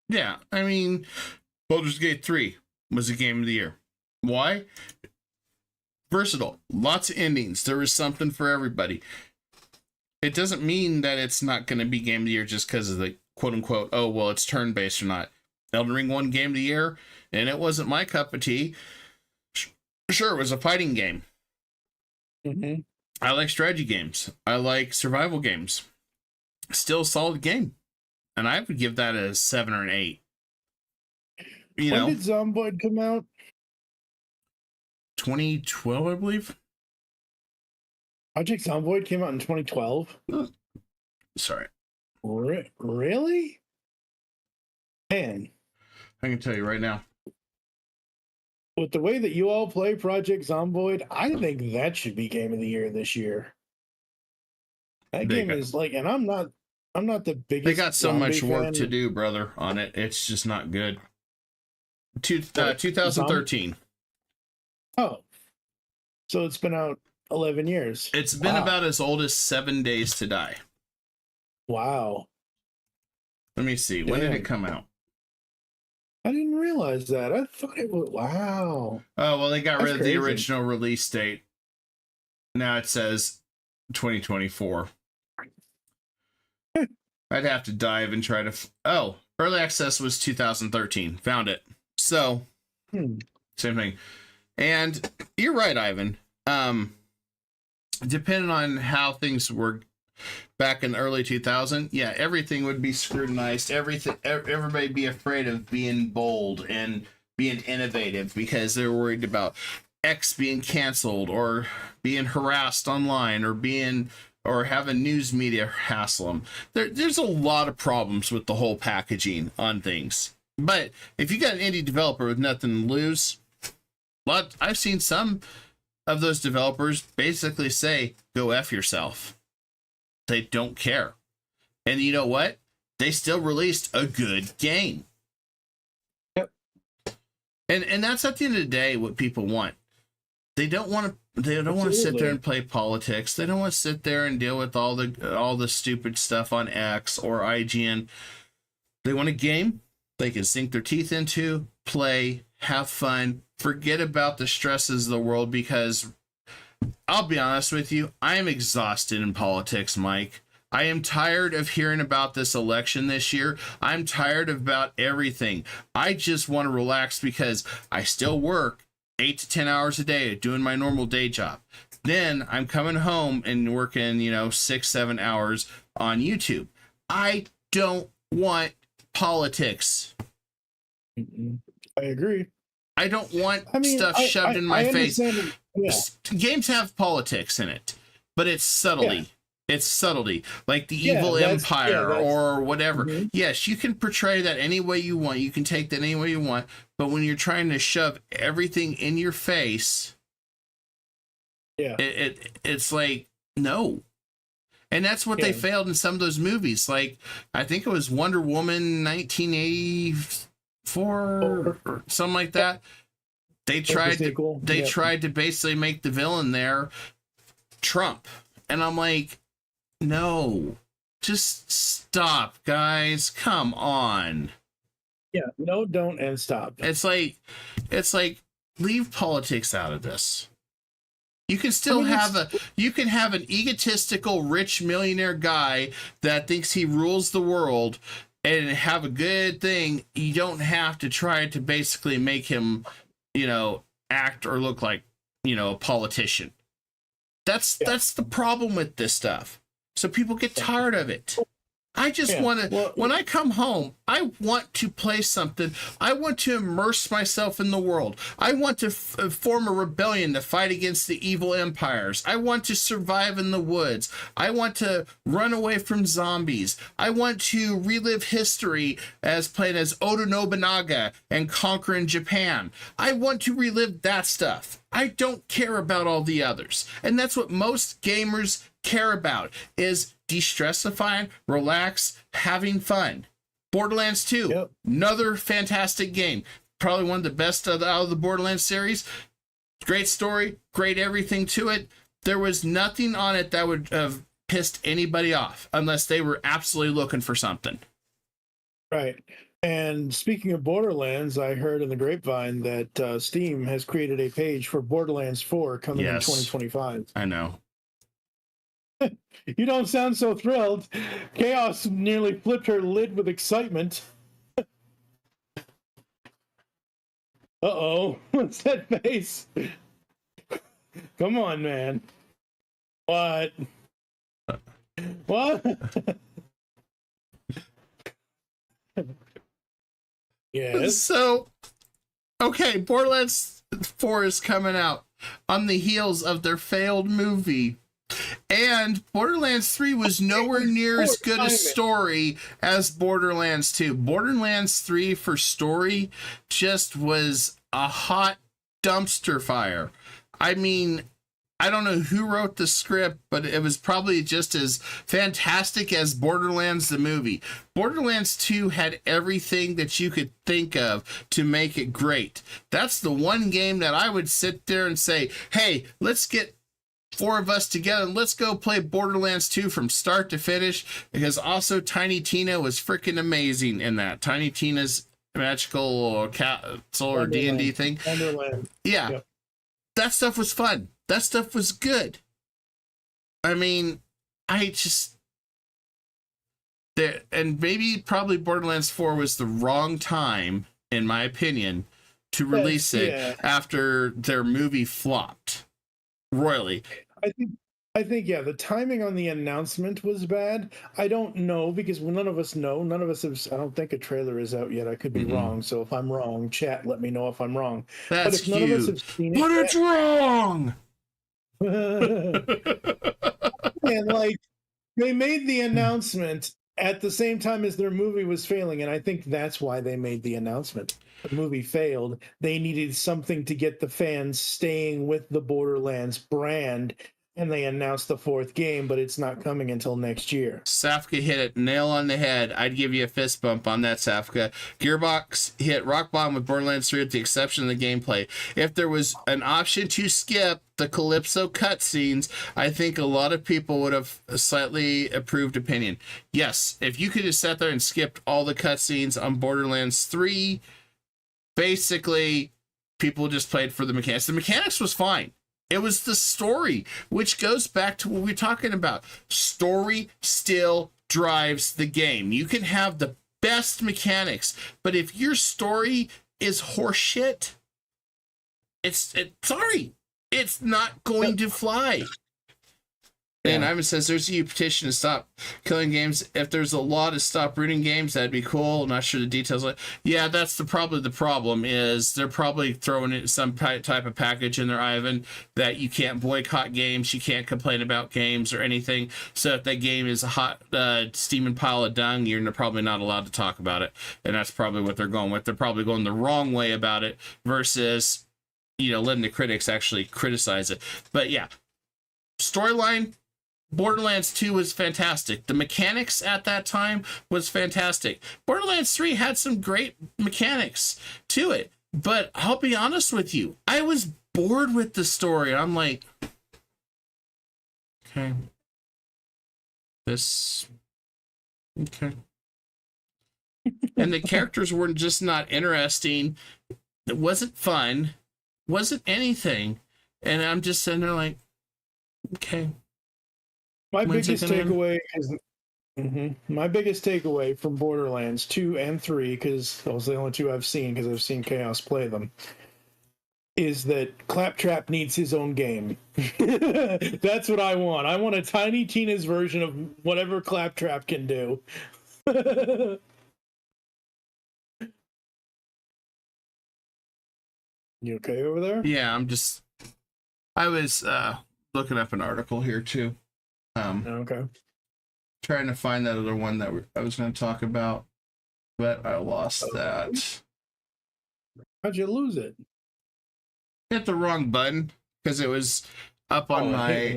Yeah, I mean, Baldur's Gate 3 was a Game of the Year. Why? Versatile. Lots of endings. There was something for everybody. It doesn't mean that it's not going to be Game of the Year just because of the quote-unquote, oh, well, it's turn-based or not. Elden Ring won Game of the Year, and it wasn't my cup of tea. Sure, it was a fighting game. Mm-hmm. I like strategy games. I like survival games. Still a solid game. And I would give that a 7 or an 8. When did Zomboid come out? 2012, I believe. Project Zomboid came out in 2012. Sorry. Really? Man. I can tell you right now. With the way that you all play Project Zomboid, I think that should be Game of the Year this year. That game is like, and I'm not the biggest. They got so much work fan. to do, brother, on it. It's just not good. 2013. Oh. So it's been out 11 years. It's been about as old as 7 Days to Die. Wow. Let me see. When did it come out? I didn't realize that. I thought it was... Wow. Oh, well, they got rid of crazy. the original release date. Now it says 2024. I'd have to dive and try to... Oh, early access was 2013. Found it. So, same thing. And you're right, Ivan. Depending on how things were back in the early 2000s, yeah, everything would be scrutinized. Everybody be afraid of being bold and being innovative because they're worried about X being canceled or being harassed online or having news media hassle them. There's a lot of problems with the whole packaging on things. But if you got an indie developer with nothing to lose, I've seen some of those developers basically say, go F yourself. They don't care. And you know what? They still released a good game. Yep. And that's at the end of the day what people want. They don't want to sit there and play politics. They don't want to sit there and deal with all the stupid stuff on X or IGN. They want a game they can sink their teeth into play, have fun, forget about the stresses of the world, because I'll be honest with you, I am exhausted in politics, Mike. I am tired of hearing about this election this year. I'm tired about everything. I just want to relax because I still work 8 to 10 hours a day doing my normal day job. Then I'm coming home and working, 6-7 hours on YouTube. I don't want politics. I agree. I don't want stuff shoved in my face. Yeah. Games have politics in it, but it's subtlety. Yeah. It's subtlety, like the evil empire or whatever. Mm-hmm. Yes, you can portray that any way you want. You can take that any way you want. But when you're trying to shove everything in your face, it's like, no. And that's what they failed in some of those movies. Like, I think it was Wonder Woman 1984 or something like that. They tried to basically make the villain there Trump. And I'm like, no, just stop, guys. Come on. Yeah, no, don't, and stop. It's like leave politics out of this. You can still have an egotistical rich millionaire guy that thinks he rules the world and have a good thing. You don't have to try to basically make him, act or look like, a politician. That's the problem with this stuff. So people get tired of it. I just want to, when I come home, I want to play something. I want to immerse myself in the world. I want to form a rebellion to fight against the evil empires. I want to survive in the woods. I want to run away from zombies. I want to relive history as playing as Oda Nobunaga and conquering Japan. I want to relive that stuff. I don't care about all the others. And that's what most gamers care about, is de-stressifying, relax, having fun. Borderlands 2, another fantastic game. Probably one of the best out of the Borderlands series. Great story, great everything to it. There was nothing on it that would have pissed anybody off unless they were absolutely looking for something. Right. And speaking of Borderlands, I heard in the grapevine that Steam has created a page for Borderlands 4 coming in 2025. I know. You don't sound so thrilled. Chaos nearly flipped her lid with excitement. Uh-oh. What's that face? Come on, man. What? What? Yes. So, okay, Borderlands 4 is coming out on the heels of their failed movie. And Borderlands 3 was nowhere near as good a story as Borderlands 2. Borderlands 3 for story just was a hot dumpster fire. I mean, I don't know who wrote the script, but it was probably just as fantastic as Borderlands the movie. Borderlands 2 had everything that you could think of to make it great. That's the one game that I would sit there and say, hey, let's get 4 of us together and let's go play Borderlands 2 from start to finish, because also Tiny Tina was freaking amazing in that. Tiny Tina's magical castle or D&D thing. Wonderland. Yeah. Yep. That stuff was fun. That stuff was good. I mean, and maybe probably Borderlands 4 was the wrong time, in my opinion, to release it after their movie flopped royally. I think the timing on the announcement was bad. I don't know, because none of us know. None of us have. I don't think a trailer is out yet. I could be wrong. So if I'm wrong, chat, let me know if I'm wrong. That's but if none of us have seen it, but it's wrong. And like, they made the announcement at the same time as their movie was failing, and I think that's why they made the announcement. The movie failed. They needed something to get the fans staying with the Borderlands brand, and they announced the 4th game, but it's not coming until next year. Safka hit it nail on the head. I'd give you a fist bump on that, Safka. Gearbox hit rock bottom with Borderlands 3 with the exception of the gameplay. If there was an option to skip the Calypso cutscenes, I think a lot of people would have a slightly approved opinion. Yes, if you could have sat there and skipped all the cutscenes on Borderlands 3, basically people just played for the mechanics. The mechanics was fine. It was the story, which goes back to what we're talking about. Story still drives the game. You can have the best mechanics, but if your story is horseshit, sorry, it's not going to fly. And Ivan says there's a petition to stop killing games. If there's a law to stop rooting games, that'd be cool. I'm not sure the details. Yeah, that's probably the problem. Is they're probably throwing in some type of package in there, Ivan, that you can't boycott games, you can't complain about games or anything. So if that game is a hot steaming pile of dung, you're probably not allowed to talk about it. And that's probably what they're going with. They're probably going the wrong way about it versus, letting the critics actually criticize it. But yeah, storyline. Borderlands 2 was fantastic. The mechanics at that time was fantastic. Borderlands 3 had some great mechanics to it. But I'll be honest with you, I was bored with the story. I'm like, okay. Okay. And the characters were just not interesting. It wasn't fun. Wasn't anything. And I'm just sitting there like, okay. My biggest takeaway from Borderlands 2 and 3, because those are the only two I've seen because I've seen Chaos play them, is that Claptrap needs his own game. That's what I want. I want a Tiny Tina's version of whatever Claptrap can do. You okay over there? Yeah, I was looking up an article here too. Okay. Trying to find that other one that I was going to talk about, but I lost that. How'd you lose it? Hit the wrong button because it was up on my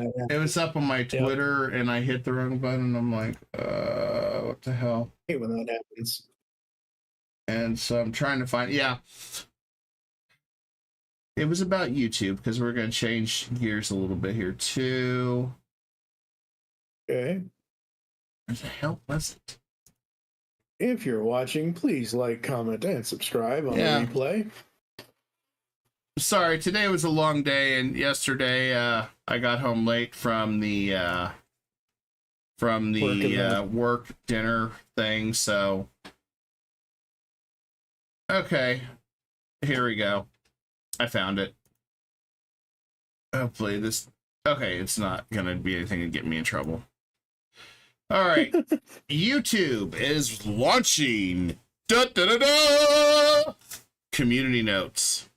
Twitter, and I hit the wrong button. I'm like, what the hell? I hate when that happens. And so I'm trying to find. Yeah, it was about YouTube because we're going to change gears a little bit here too. Okay. Where the hell was it? If you're watching, please like, comment, and subscribe on the replay. Sorry, today was a long day, and yesterday I got home late from the work dinner thing. So, okay, here we go. I found it. Hopefully this. Okay, it's not gonna be anything to get me in trouble. All right, YouTube is launching community notes,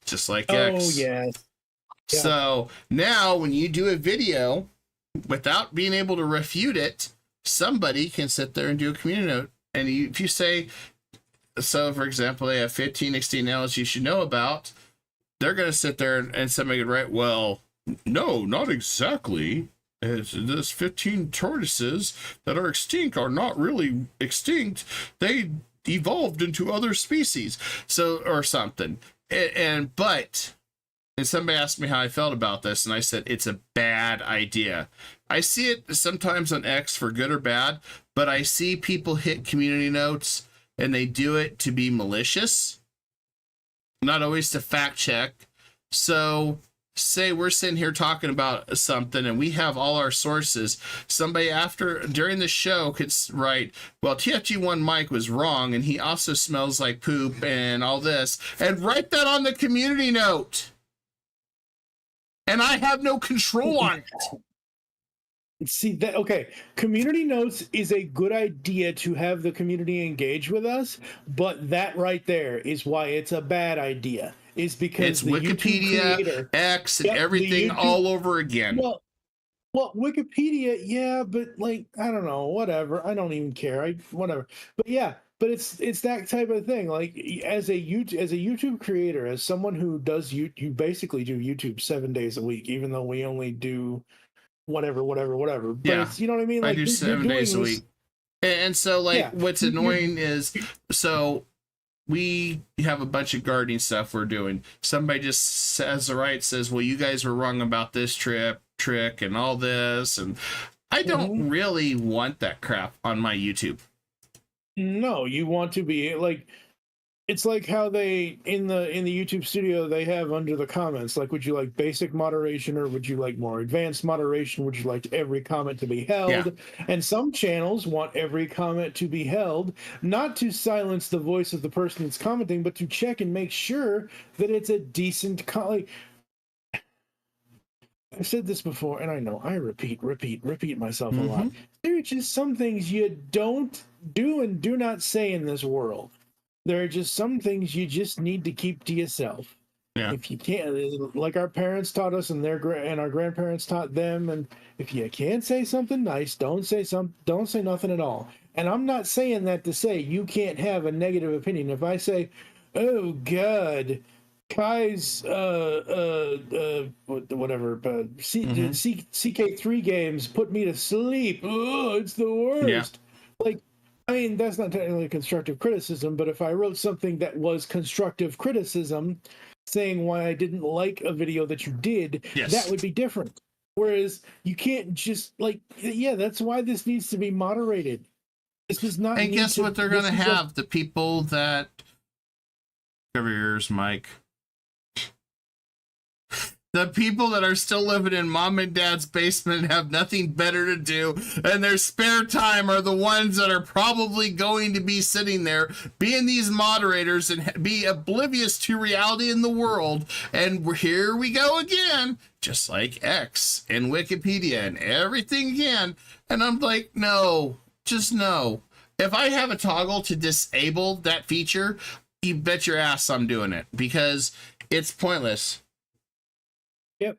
just like X. Oh, yes. Yeah. So now when you do a video, without being able to refute it, somebody can sit there and do a community note. And if you say, so for example, they have 15 XDNLs you should know about, they're going to sit there and somebody could write, well, no, not exactly. There's 15 tortoises that are extinct are not really extinct. They evolved into other species. So, or something. But somebody asked me how I felt about this, and I said, it's a bad idea. I see it sometimes on X for good or bad, but I see people hit community notes and they do it to be malicious, not always to fact check. So say we're sitting here talking about something and we have all our sources. Somebody during the show could write, well, TFG1 Mike was wrong and he also smells like poop and all this, and write that on the community note. And I have no control on it. See that? Okay, community notes is a good idea to have the community engage with us, but that right there is why it's a bad idea. Is because it's Wikipedia, X, and everything all over again. Well, Wikipedia, yeah, but like I don't know, whatever. I don't even care. Whatever. But yeah, but it's that type of thing. Like as a YouTube creator, as someone who does you basically do YouTube 7 days a week, even though we only do whatever. But yeah, you know what I mean? Like I do 7 days a week. And so like what's annoying is we have a bunch of gardening stuff we're doing. Somebody just says, well, you guys were wrong about this trick and all this. And I don't really want that crap on my YouTube. No, you want to be like, it's like how they in the YouTube studio they have under the comments, like, would you like basic moderation or would you like more advanced moderation? Would you like every comment to be held? Yeah. And some channels want every comment to be held, not to silence the voice of the person that's commenting, but to check and make sure that it's a decent like, I've said this before, and I know I repeat myself a lot. There are just some things you don't do and do not say in this world. There are just some things you just need to keep to yourself. Yeah. If you can't, like our parents taught us, and our grandparents taught them, and if you can't say something nice, don't say nothing at all. And I'm not saying that to say you can't have a negative opinion. If I say, "Oh God, Kai's whatever, CK3 games put me to sleep. Oh, it's the worst." Yeah. Like, I mean, that's not technically constructive criticism, but if I wrote something that was constructive criticism, saying why I didn't like a video that you did, that would be different. Whereas you can't just like, yeah, that's why this needs to be moderated. This does not. And guess what they're going to have? The people that cover your ears, Mike. The people that are still living in mom and dad's basement and have nothing better to do, and their spare time are the ones that are probably going to be sitting there being these moderators and be oblivious to reality in the world. And here we go again, just like X and Wikipedia and everything again. And I'm like, no, just no. If I have a toggle to disable that feature, you bet your ass I'm doing it, because it's pointless. Yep.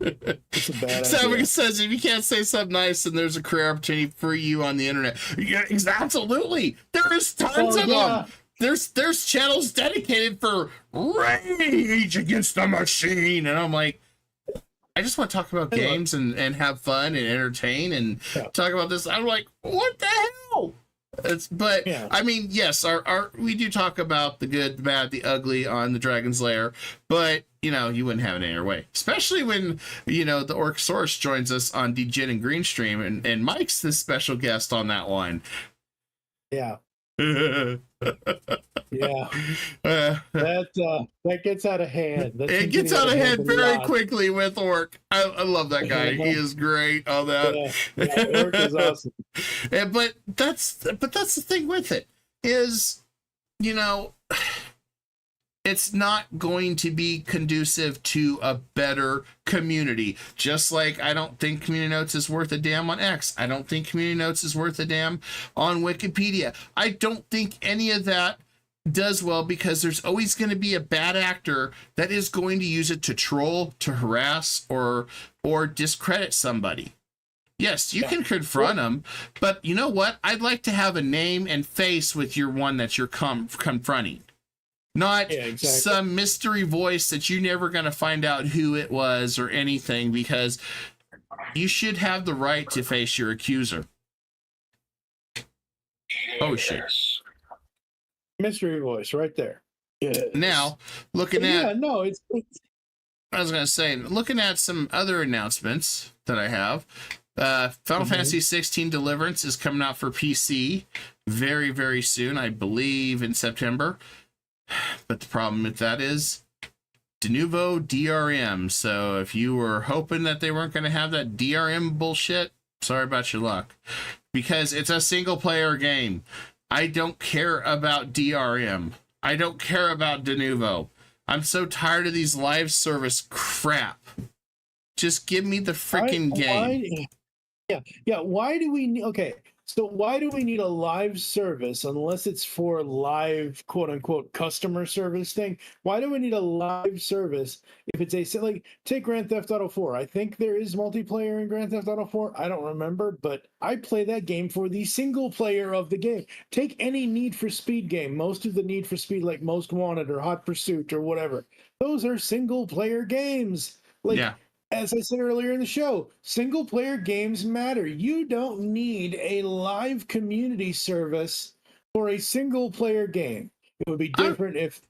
It's a bad Samuel idea. says, if you can't say something nice, then there's a career opportunity for you on the internet. Yeah, absolutely. There is tons of them. There's channels dedicated for rage against the machine. And I'm like, I just want to talk about games and have fun and entertain and talk about this. I'm like, what the hell? I mean, yes, our we do talk about the good, the bad, the ugly on the Dragon's Lair, but you know, you wouldn't have it any other way. Especially when, you know, the Orcosaurus joins us on DGen and Greenstream, and Mike's the special guest on that one. Yeah. Yeah. That gets out of hand. It gets out of hand very quickly with Orc. I love that guy. He is great on that. Yeah, Orc is awesome. But that's the thing with it is, you know, it's not going to be conducive to a better community. Just like I don't think Community Notes is worth a damn on X. I don't think Community Notes is worth a damn on Wikipedia. I don't think any of that does well, because there's always going to be a bad actor that is going to use it to troll, to harass, or discredit somebody. Yes, you can confront them, but you know what? I'd like to have a name and face with your one that you're confronting. Not some mystery voice that you're never going to find out who it was or anything, because you should have the right to face your accuser. Oh, shit. Mystery voice right there. Yes. Now, looking at... Yeah, no, it's... I was going to say, looking at some other announcements that I have, Final Fantasy 16 Deliverance is coming out for PC very, very soon, I believe in September. But the problem with that is de novo DRM. So if you were hoping that they weren't going to have that DRM bullshit, sorry about your luck. Because it's a single player game. I don't care about DRM. I don't care about de novo. I'm so tired of these live service crap. Just give me the freaking game. Why do we need... Okay, so why do we need a live service unless it's for live, quote unquote, customer service thing? Why do we need a live service if it's a, like, take Grand Theft Auto 4. I think there is multiplayer in Grand Theft Auto 4. I don't remember, but I play that game for the single player of the game. Take any Need for Speed game. Most of the Need for Speed, like Most Wanted or Hot Pursuit or whatever, those are single player games. Like, as I said earlier in the show, single player games matter. You don't need a live community service for a single player game. It would be different if...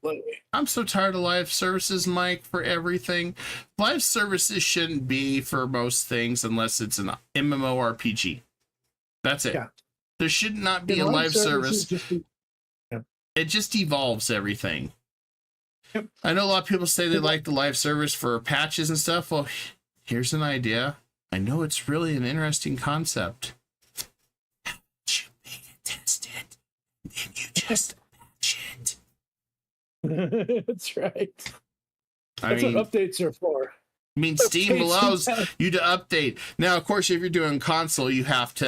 I'm so tired of live services, Mike, for everything. Live services shouldn't be for most things unless it's an MMORPG. That's it. Yeah. There should not be a live service it just evolves everything. Yep. I know a lot of people say they like the live service for patches and stuff. Well, here's an idea. I know it's really an interesting concept. You make it test it, and then you just patch it. That's right. I mean, what updates are for. I mean, Steam allows you to update. Now, of course, if you're doing console, you can't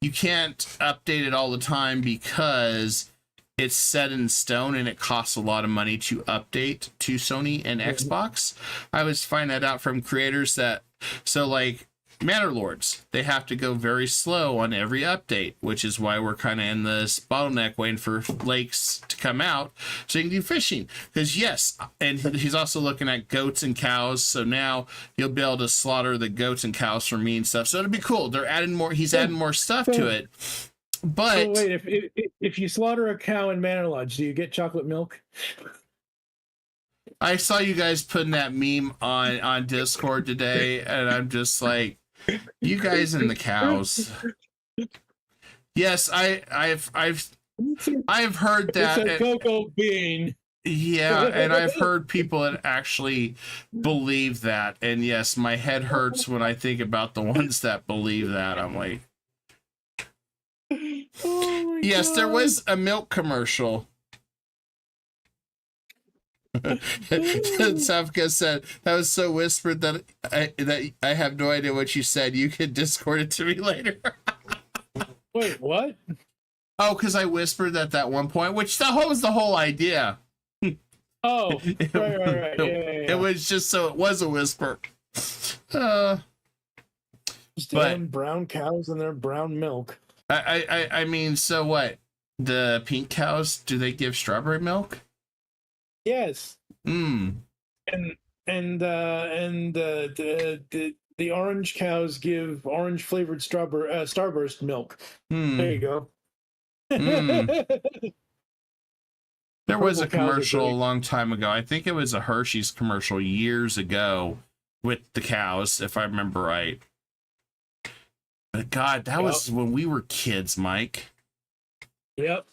update it all the time because it's set in stone and it costs a lot of money to update to Sony and Xbox. I was finding that out from creators so like Manor Lords, they have to go very slow on every update, which is why we're kind of in this bottleneck waiting for lakes to come out so you can do fishing. Because yes, and he's also looking at goats and cows, so now you'll be able to slaughter the goats and cows for meat and stuff. So it'll be cool. They're adding more. He's adding more stuff to it. But wait, if you slaughter a cow in Manor Lodge, do you get chocolate milk? I saw you guys putting that meme on Discord today, and I'm just like, you guys and the cows. Yes, I've heard that. It's a cocoa bean. Yeah, and I've heard people that actually believe that. And yes, my head hurts when I think about the ones that believe that. I'm like, Oh yes, God. there was a milk commercial. Safka said that was so whispered that I have no idea what you said. You can Discord it to me later. Wait, what? Oh, because I whispered at one point, which that was the whole idea. Oh, right. Yeah. It was just so it was a whisper. Just having brown cows and their brown milk. I mean, so what? The pink cows, do they give strawberry milk? Yes. Mm. And the orange cows give orange flavored Starburst milk. Mm. There you go. Mm. There was a Purple cows are commercial a great. long time ago. I think it was a Hershey's commercial years ago with the cows, if I remember right. But God, that was when we were kids, Mike. Yep.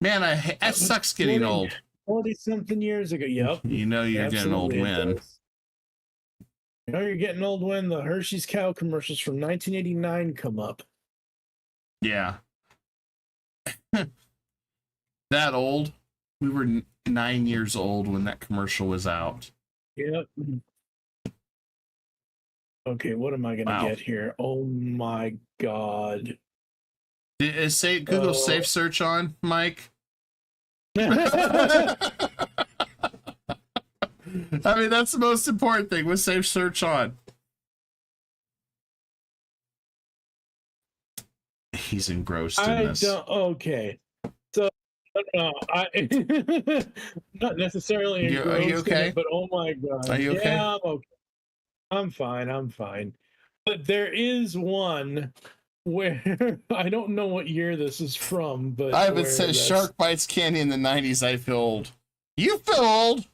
Man, that sucks getting old. 40-something years ago. Yep. You know you're getting old Absolutely, it when. does. You know you're getting old when the Hershey's cow commercials from 1989 come up. Yeah. That old? We were 9 years old when that commercial was out. Yep. Okay, what am I gonna get here? Oh my God. Is Google Safe Search on, Mike? Oh. I mean, that's the most important thing with Safe Search on. He's engrossed in this. Okay. So, no, not necessarily engrossed Are you okay? in it, but oh my God. Are you okay? Yeah, I'm okay. I'm fine. But there is one where I don't know what year this is from, but Ivan says Shark bites candy in the 90s. I feel old. You feel old?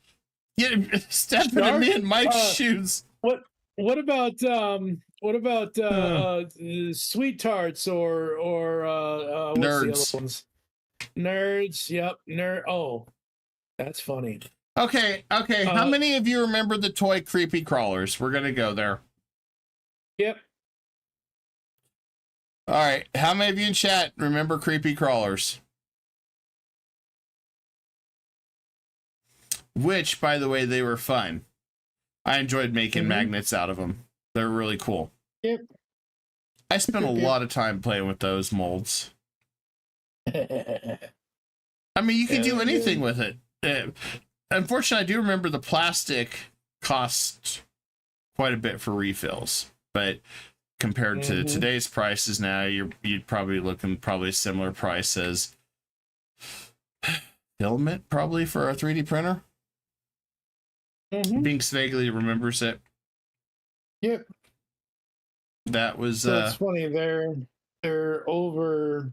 You're stepping in me in Mike's shoes. What about Sweet Tarts or what's Nerds? the other ones? Nerds. Yep. Oh, that's funny. Okay. How many of you remember the toy creepy crawlers? We're gonna go there. Yep. All right. How many of you in chat remember creepy crawlers? Which, by the way, they were fun. I enjoyed making magnets out of them. They're really cool. Yep. I spent a lot of time playing with those molds. I mean, you can do anything with it. Unfortunately, I do remember the plastic cost quite a bit for refills, but compared to today's prices now, you'd probably looking similar price as filament probably for a 3D printer. Binks vaguely remembers it. Yep. That was So it's funny. They're over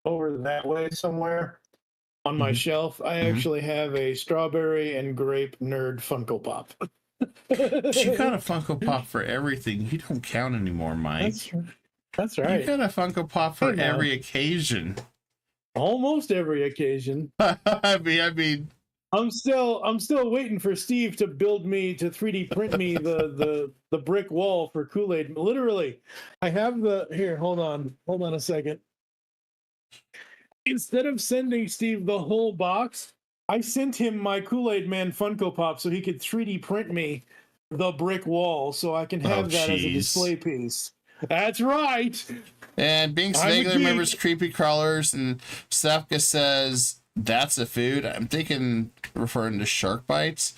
that way somewhere on my shelf. I actually have a strawberry and grape nerd Funko Pop. But you got a Funko Pop for everything. You don't count anymore, Mike. That's right. You got a Funko Pop for every occasion. Almost every occasion. I mean, I'm still waiting for Steve to build me, to 3D print me the brick wall for Kool-Aid. Literally, I have the here. Hold on a second. Instead of sending Steve the whole box, I sent him my Kool-Aid Man Funko Pop so he could 3D print me the brick wall so I can have that as a display piece. That's right. And Binks I'm a vaguely geek. remembers creepy crawlers, and Stefka says that's a food. I'm thinking referring to shark bites.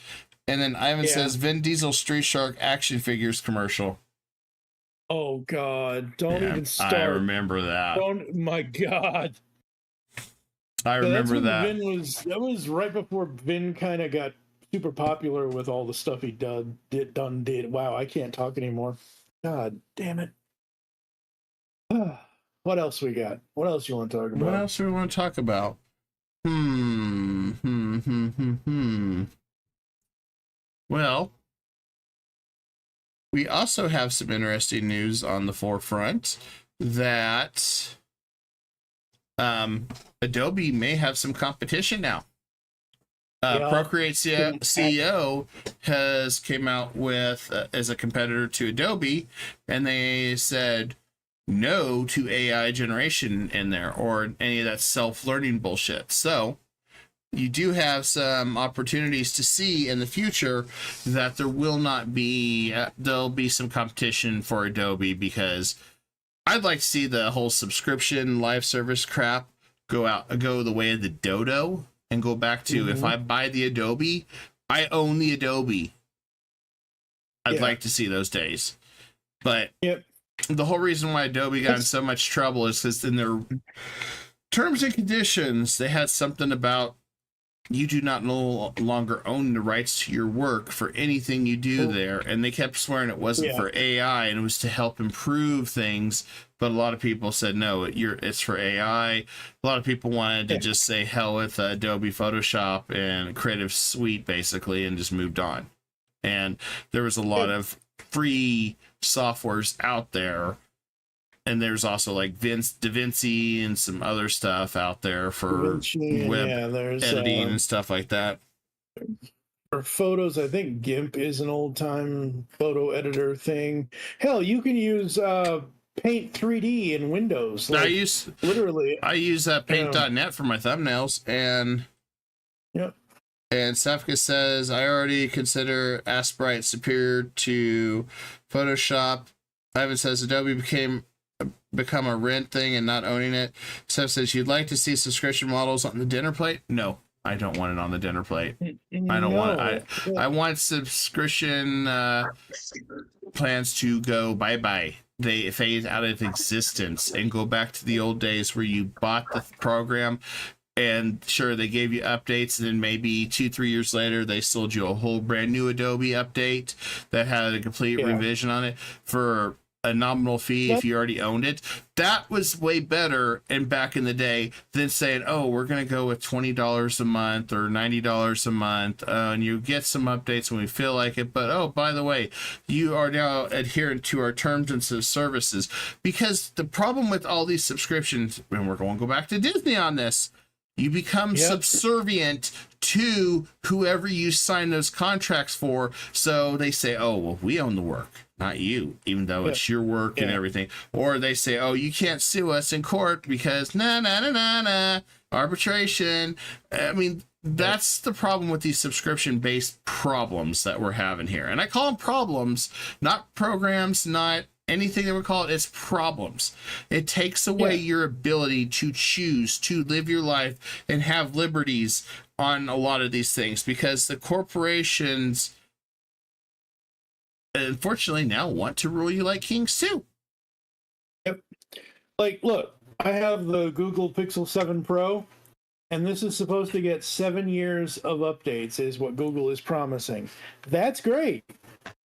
And then Ivan says Vin Diesel Street Shark action figures commercial. Oh God! Don't even start. I remember that. My God! I remember that. That was right before Vin kind of got super popular with all the stuff he did. Wow, I can't talk anymore. God damn it. What else we got? What else you want to talk about? What else do we want to talk about? Well, we also have some interesting news on the forefront that Adobe may have some competition now. Procreate CEO has came out with as a competitor to Adobe, and they said no to AI generation in there or any of that self-learning bullshit. So you do have some opportunities to see in the future that there will not be there'll be some competition for Adobe, because I'd like to see the whole subscription live service crap go the way of the dodo and go back to if I buy the Adobe, I own the Adobe. I'd like to see those days. But the whole reason why Adobe got in so much trouble is because in their terms and conditions, they had something about you do not no longer own the rights to your work for anything you do there. And they kept swearing it wasn't for AI and it was to help improve things. But a lot of people said, no, it's for AI. A lot of people wanted to just say hell with Adobe Photoshop and Creative Suite, basically, and just moved on. And there was a lot of free softwares out there. And there's also like DaVinci and some other stuff out there for web editing and stuff like that. For photos, I think GIMP is an old-time photo editor thing. Hell, you can use Paint 3D in Windows. I use Paint.net for my thumbnails, and and Safka says I already consider Aseprite superior to Photoshop. Ivan says Adobe become a rent thing and not owning it. Steph says you'd like to see subscription models on the dinner plate. No, I don't want it on the dinner plate. I don't want it. I want subscription plans to go bye-bye. They fade out of existence and go back to the old days where you bought the program and sure, they gave you updates, and then maybe 2-3 years later, they sold you a whole brand new Adobe update that had a complete revision on it for a nominal fee if you already owned it. That was way better and back in the day than saying, oh, we're going to go with $20 a month or $90 a month, and you get some updates when we feel like it. But, oh, by the way, you are now adherent to our terms and services. Because the problem with all these subscriptions, and we're going to go back to Disney on this, you become subservient to whoever you sign those contracts for. So they say, oh, well, we own the work, not you, even though it's your work and everything. Or they say, oh, you can't sue us in court because arbitration. I mean, that's the problem with these subscription-based problems that we're having here. And I call them problems, not programs, not anything that we call it. It's problems. It takes away your ability to choose to live your life and have liberties on a lot of these things, because the corporations unfortunately now want to rule you like kings too. Like, look, I have the Google Pixel 7 Pro, and this is supposed to get 7 years of updates, is what Google is promising. That's great.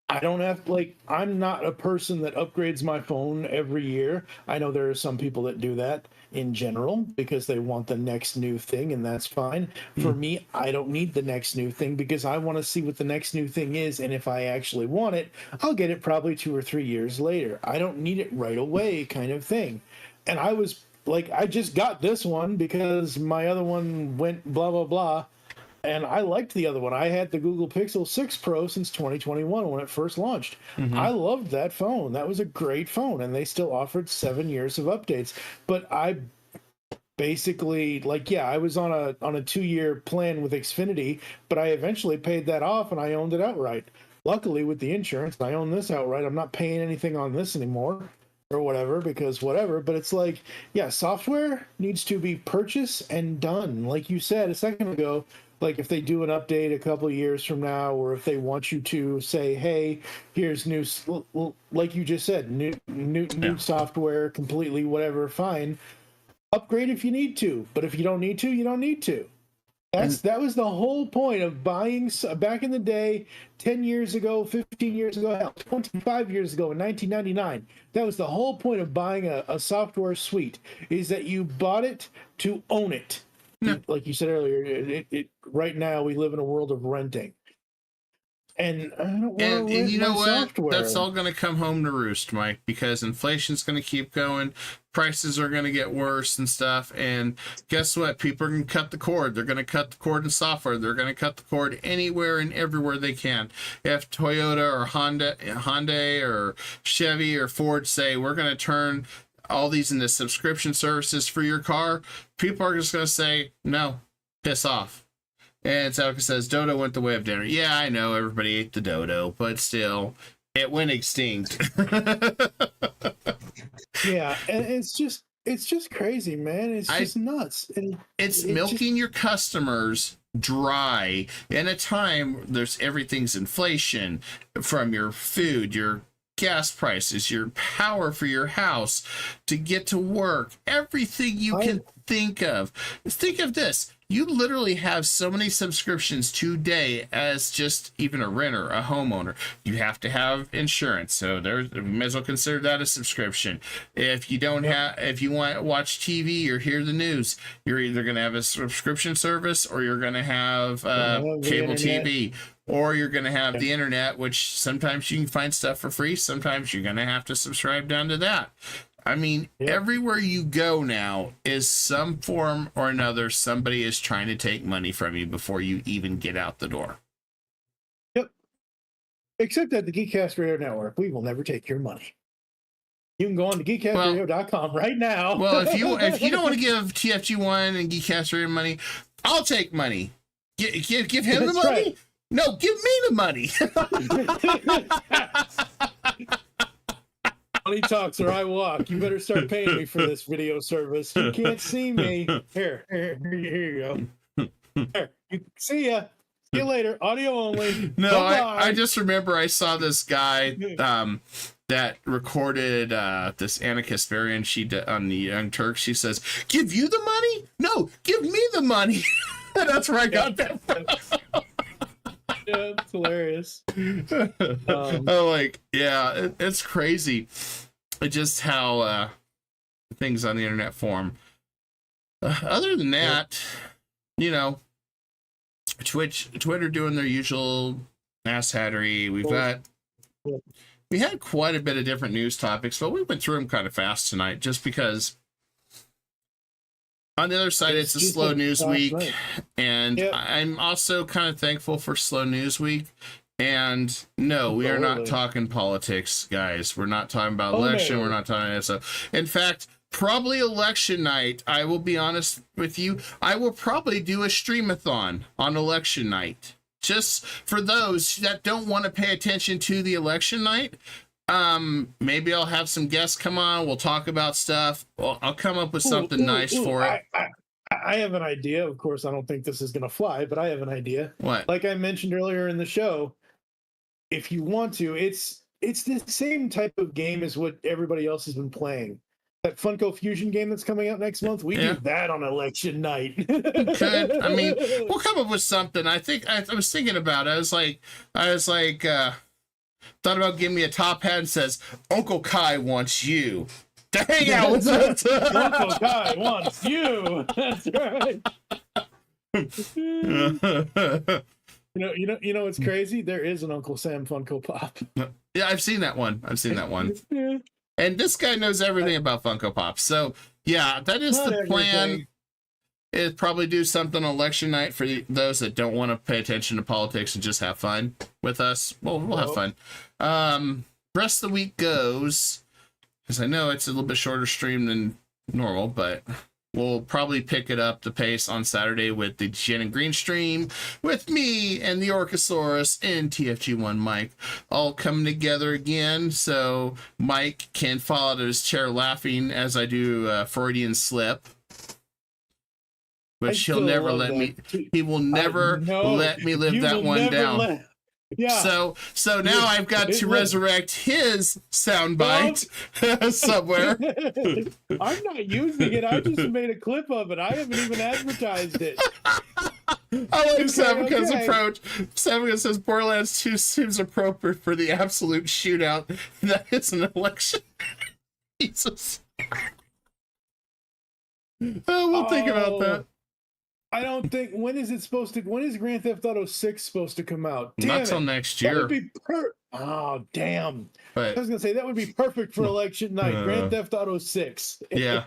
I don't have, I'm not a person that upgrades my phone every year. I know there are some people that do that in general because they want the next new thing, and that's fine. For me, I don't need the next new thing because I want to see what the next new thing is, and if I actually want it, I'll get it probably 2 or 3 years later. I don't need it right away, kind of thing. And I was like I just got this one because my other one went blah blah blah, and I liked the other one. I had the Google Pixel 6 Pro since 2021 when it first launched. I loved that phone. That was a great phone, and they still offered 7 years of updates. But I basically, like, yeah, I was on a 2-year plan with Xfinity, but I eventually paid that off and I owned it outright. Luckily, with the insurance, I own this outright. I'm not paying anything on this anymore or whatever, because whatever. But it's like, yeah, software needs to be purchased and done. Like you said a second ago, like if they do an update a couple of years from now, or if they want you to say, hey, here's new, like you just said, new software, completely whatever, fine. Upgrade if you need to, but if you don't need to, you don't need to. That was the whole point of buying back in the day, 10 years ago, 15 years ago, hell, 25 years ago in 1999. That was the whole point of buying a software suite, is that you bought it to own it. Yeah. Like you said earlier, right now we live in a world of renting. And I don't want to rent you know my what? software. That's all going to come home to roost, Mike, because inflation's going to keep going. Prices are going to get worse and stuff. And guess what? People are going to cut the cord. They're going to cut the cord in software. They're going to cut the cord anywhere and everywhere they can. If Toyota or Hyundai or Chevy or Ford say, we're going to turn all these into subscription services for your car, people are just going to say, no, piss off. And Salka says, Dodo went the way of dinner. Yeah, I know everybody ate the dodo, but still, it went extinct. Yeah, and it's just crazy, man. It's just nuts. And it's milking your customers dry in a time everything's inflation, from your food, your gas prices, your power for your house to get to work, everything you can think of. Think of this. You literally have so many subscriptions today as just even a renter, a homeowner. You have to have insurance, so you may as well consider that a subscription. If you don't have, if you want to watch TV or hear the news, you're either going to have a subscription service or you're going to have cable TV, or you're going to have the internet, which sometimes you can find stuff for free. Sometimes you're going to have to subscribe down to that. I mean, everywhere you go now is some form or another, somebody is trying to take money from you before you even get out the door. Yep. Except at the Geekcast Radio Network, we will never take your money. You can go on to geekcastradio.com right now. Well, if you don't want to give TFG1 and Geekcast Radio money, I'll take money. Give him the money? Right. No, give me the money. Money talks or I walk. You better start paying me for this video service. You can't see me. Here you go. Here, see ya. See you later. Audio only. No, I just remember I saw this guy that recorded this Anna Kasparian. She did on the Young Turks. She says, "Give you the money? No, give me the money." That's where I got that from. Yeah, it's hilarious. It's crazy. It's just how things on the internet form. Other than that, Twitter doing their usual asshattery. We had quite a bit of different news topics, but we went through them kind of fast tonight, just because. On the other side, it's a slow news week, and I'm also kind of thankful for slow news week. And no, we are not talking politics, guys. We're not talking about election. We're not talking about stuff. In fact, probably election night, I will be honest with you, I will probably do a streamathon on election night. Just for those that don't want to pay attention to the election night. Maybe I'll have some guests come on. We'll talk about stuff. I'll come up with something nice for it. I have an idea. Of course, I don't think this is going to fly, but I have an idea. What? Like I mentioned earlier in the show, if you want to, it's the same type of game as what everybody else has been playing. That Funko Fusion game that's coming out next month, we do that on election night. Could. I mean, we'll come up with something. I think I was thinking about it. I was like, thought about giving me a top hat and says, Uncle Kai wants you to hang out with us. Uncle Kai wants you. That's right. You know what's crazy? There is an Uncle Sam Funko Pop. Yeah, I've seen that one. Yeah. And this guy knows everything about Funko Pops. So Yeah, that is Not the plan. everything. Is probably do something on election night for those that don't want to pay attention to politics and just have fun with us. Well, we'll have fun. Rest of the week goes, because I know it's a little bit shorter stream than normal, but we'll probably pick it up the pace on Saturday with the Jen and Green stream with me and the Orcosaurus and TFG1 Mike all coming together again. So Mike can fall out of his chair laughing as I do a Freudian slip. Which he'll never let me. He will never let me live that one down. Yeah. So now I've got to resurrect his soundbite somewhere. I'm not using it. I just made a clip of it. I haven't even advertised it. I like Savika's approach. Savika says Borderlands 2 seems appropriate for the absolute shootout that is an election. Jesus. We'll think about that. I don't think. When is Grand Theft Auto 6 supposed to come out? Not till next year. That would be oh, damn. But, I was going to say, that would be perfect for election night. Grand Theft Auto 6. Yeah.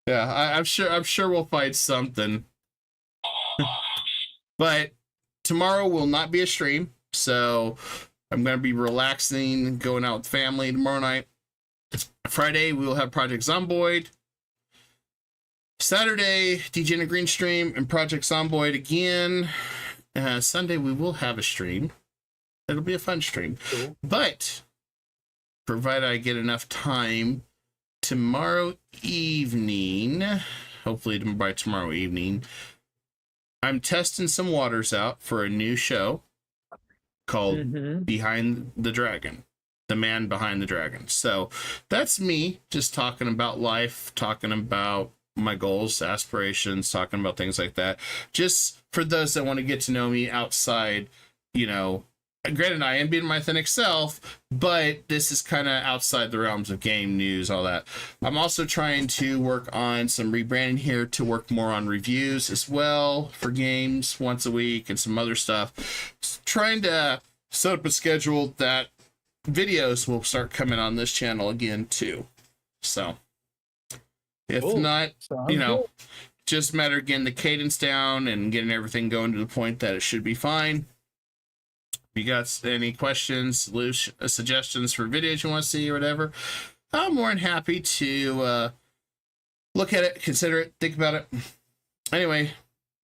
Yeah, I'm sure we'll find something. But tomorrow will not be a stream. So I'm going to be relaxing, going out with family tomorrow night. Friday, we will have Project Zomboid. Saturday, DJ and a Green stream and Project Zomboid again. Sunday, we will have a stream. It'll be a fun stream. Cool. But, provided I get enough time, tomorrow evening, hopefully by tomorrow evening, I'm testing some waters out for a new show called Behind the Dragon. The Man Behind the Dragon. So, that's me just talking about life, talking about my goals, aspirations, talking about things like that. Just for those that want to get to know me outside, you know, granted I am being my authentic self, but this is kind of outside the realms of game news, all that. I'm also trying to work on some rebranding here to work more on reviews as well for games once a week and some other stuff. Trying to set up a schedule that videos will start coming on this channel again too. So if not, you know, just matter of getting the cadence down and getting everything going to the point that it should be fine. If you got any questions, suggestions for videos you want to see or whatever, I'm more than happy to look at it, consider it, think about it. Anyway,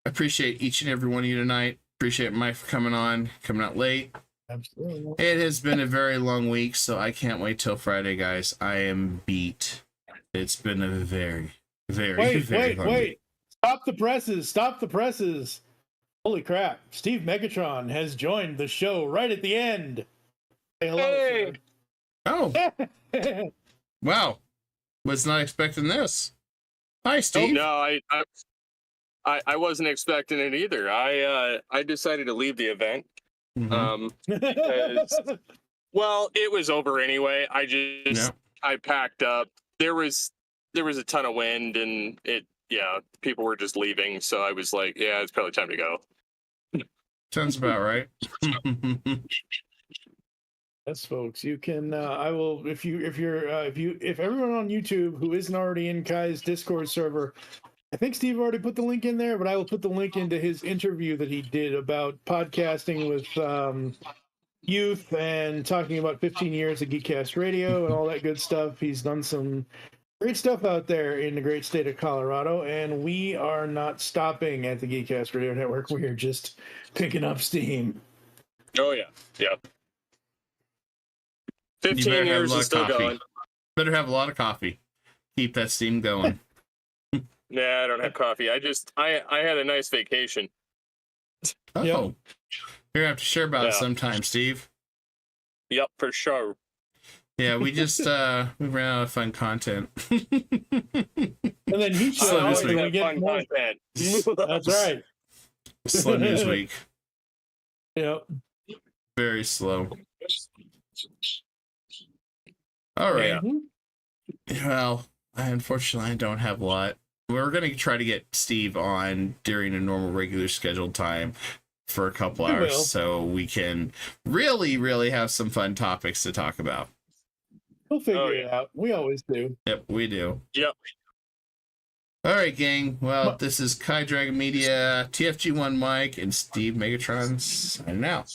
I appreciate each and every one of you tonight. Appreciate Mike for coming out late. Absolutely. It has been a very long week, so I can't wait till Friday, guys. I am beat. It's been a very long week. Stop the presses. Holy crap. Steve Megatron has joined the show right at the end. Say hello, sir. Oh. Wow. Was not expecting this. Hi, Steve. No, I wasn't expecting it either. I decided to leave the event. Because, well, it was over anyway. I packed up. There was a ton of wind and people were just leaving, so I was like, yeah, it's probably time to go. Sounds about right. Yes, folks, you can I will if everyone on YouTube who isn't already in Kai's Discord server, I think Steve already put the link in there, but I will put the link into his interview that he did about podcasting with youth and talking about 15 years of Geekcast Radio and all that good stuff. He's done some great stuff out there in the great state of Colorado, and we are not stopping at the Geekcast Radio Network. We are just picking up steam. Oh, yeah. Yeah. 15 years is still going. Better have a lot of coffee. Keep that steam going. Nah, I don't have coffee. I had a nice vacation. Oh. Yep. You're going to have to share about it sometime, Steve. Yep, for sure. Yeah, we just we ran out of fun content. And then he showed so we get fun content. That's right. Slow news week. Yep. Very slow. All right. Well, unfortunately, I don't have a lot. We're going to try to get Steve on during a normal, regular scheduled time for a couple hours so we can really have some fun topics to talk about. We'll figure it out. We always do. Yep, we do. Yep. All right, gang. Well, this is Kai Dragon Media, TFG1 Mike, and Steve Megatron signing out.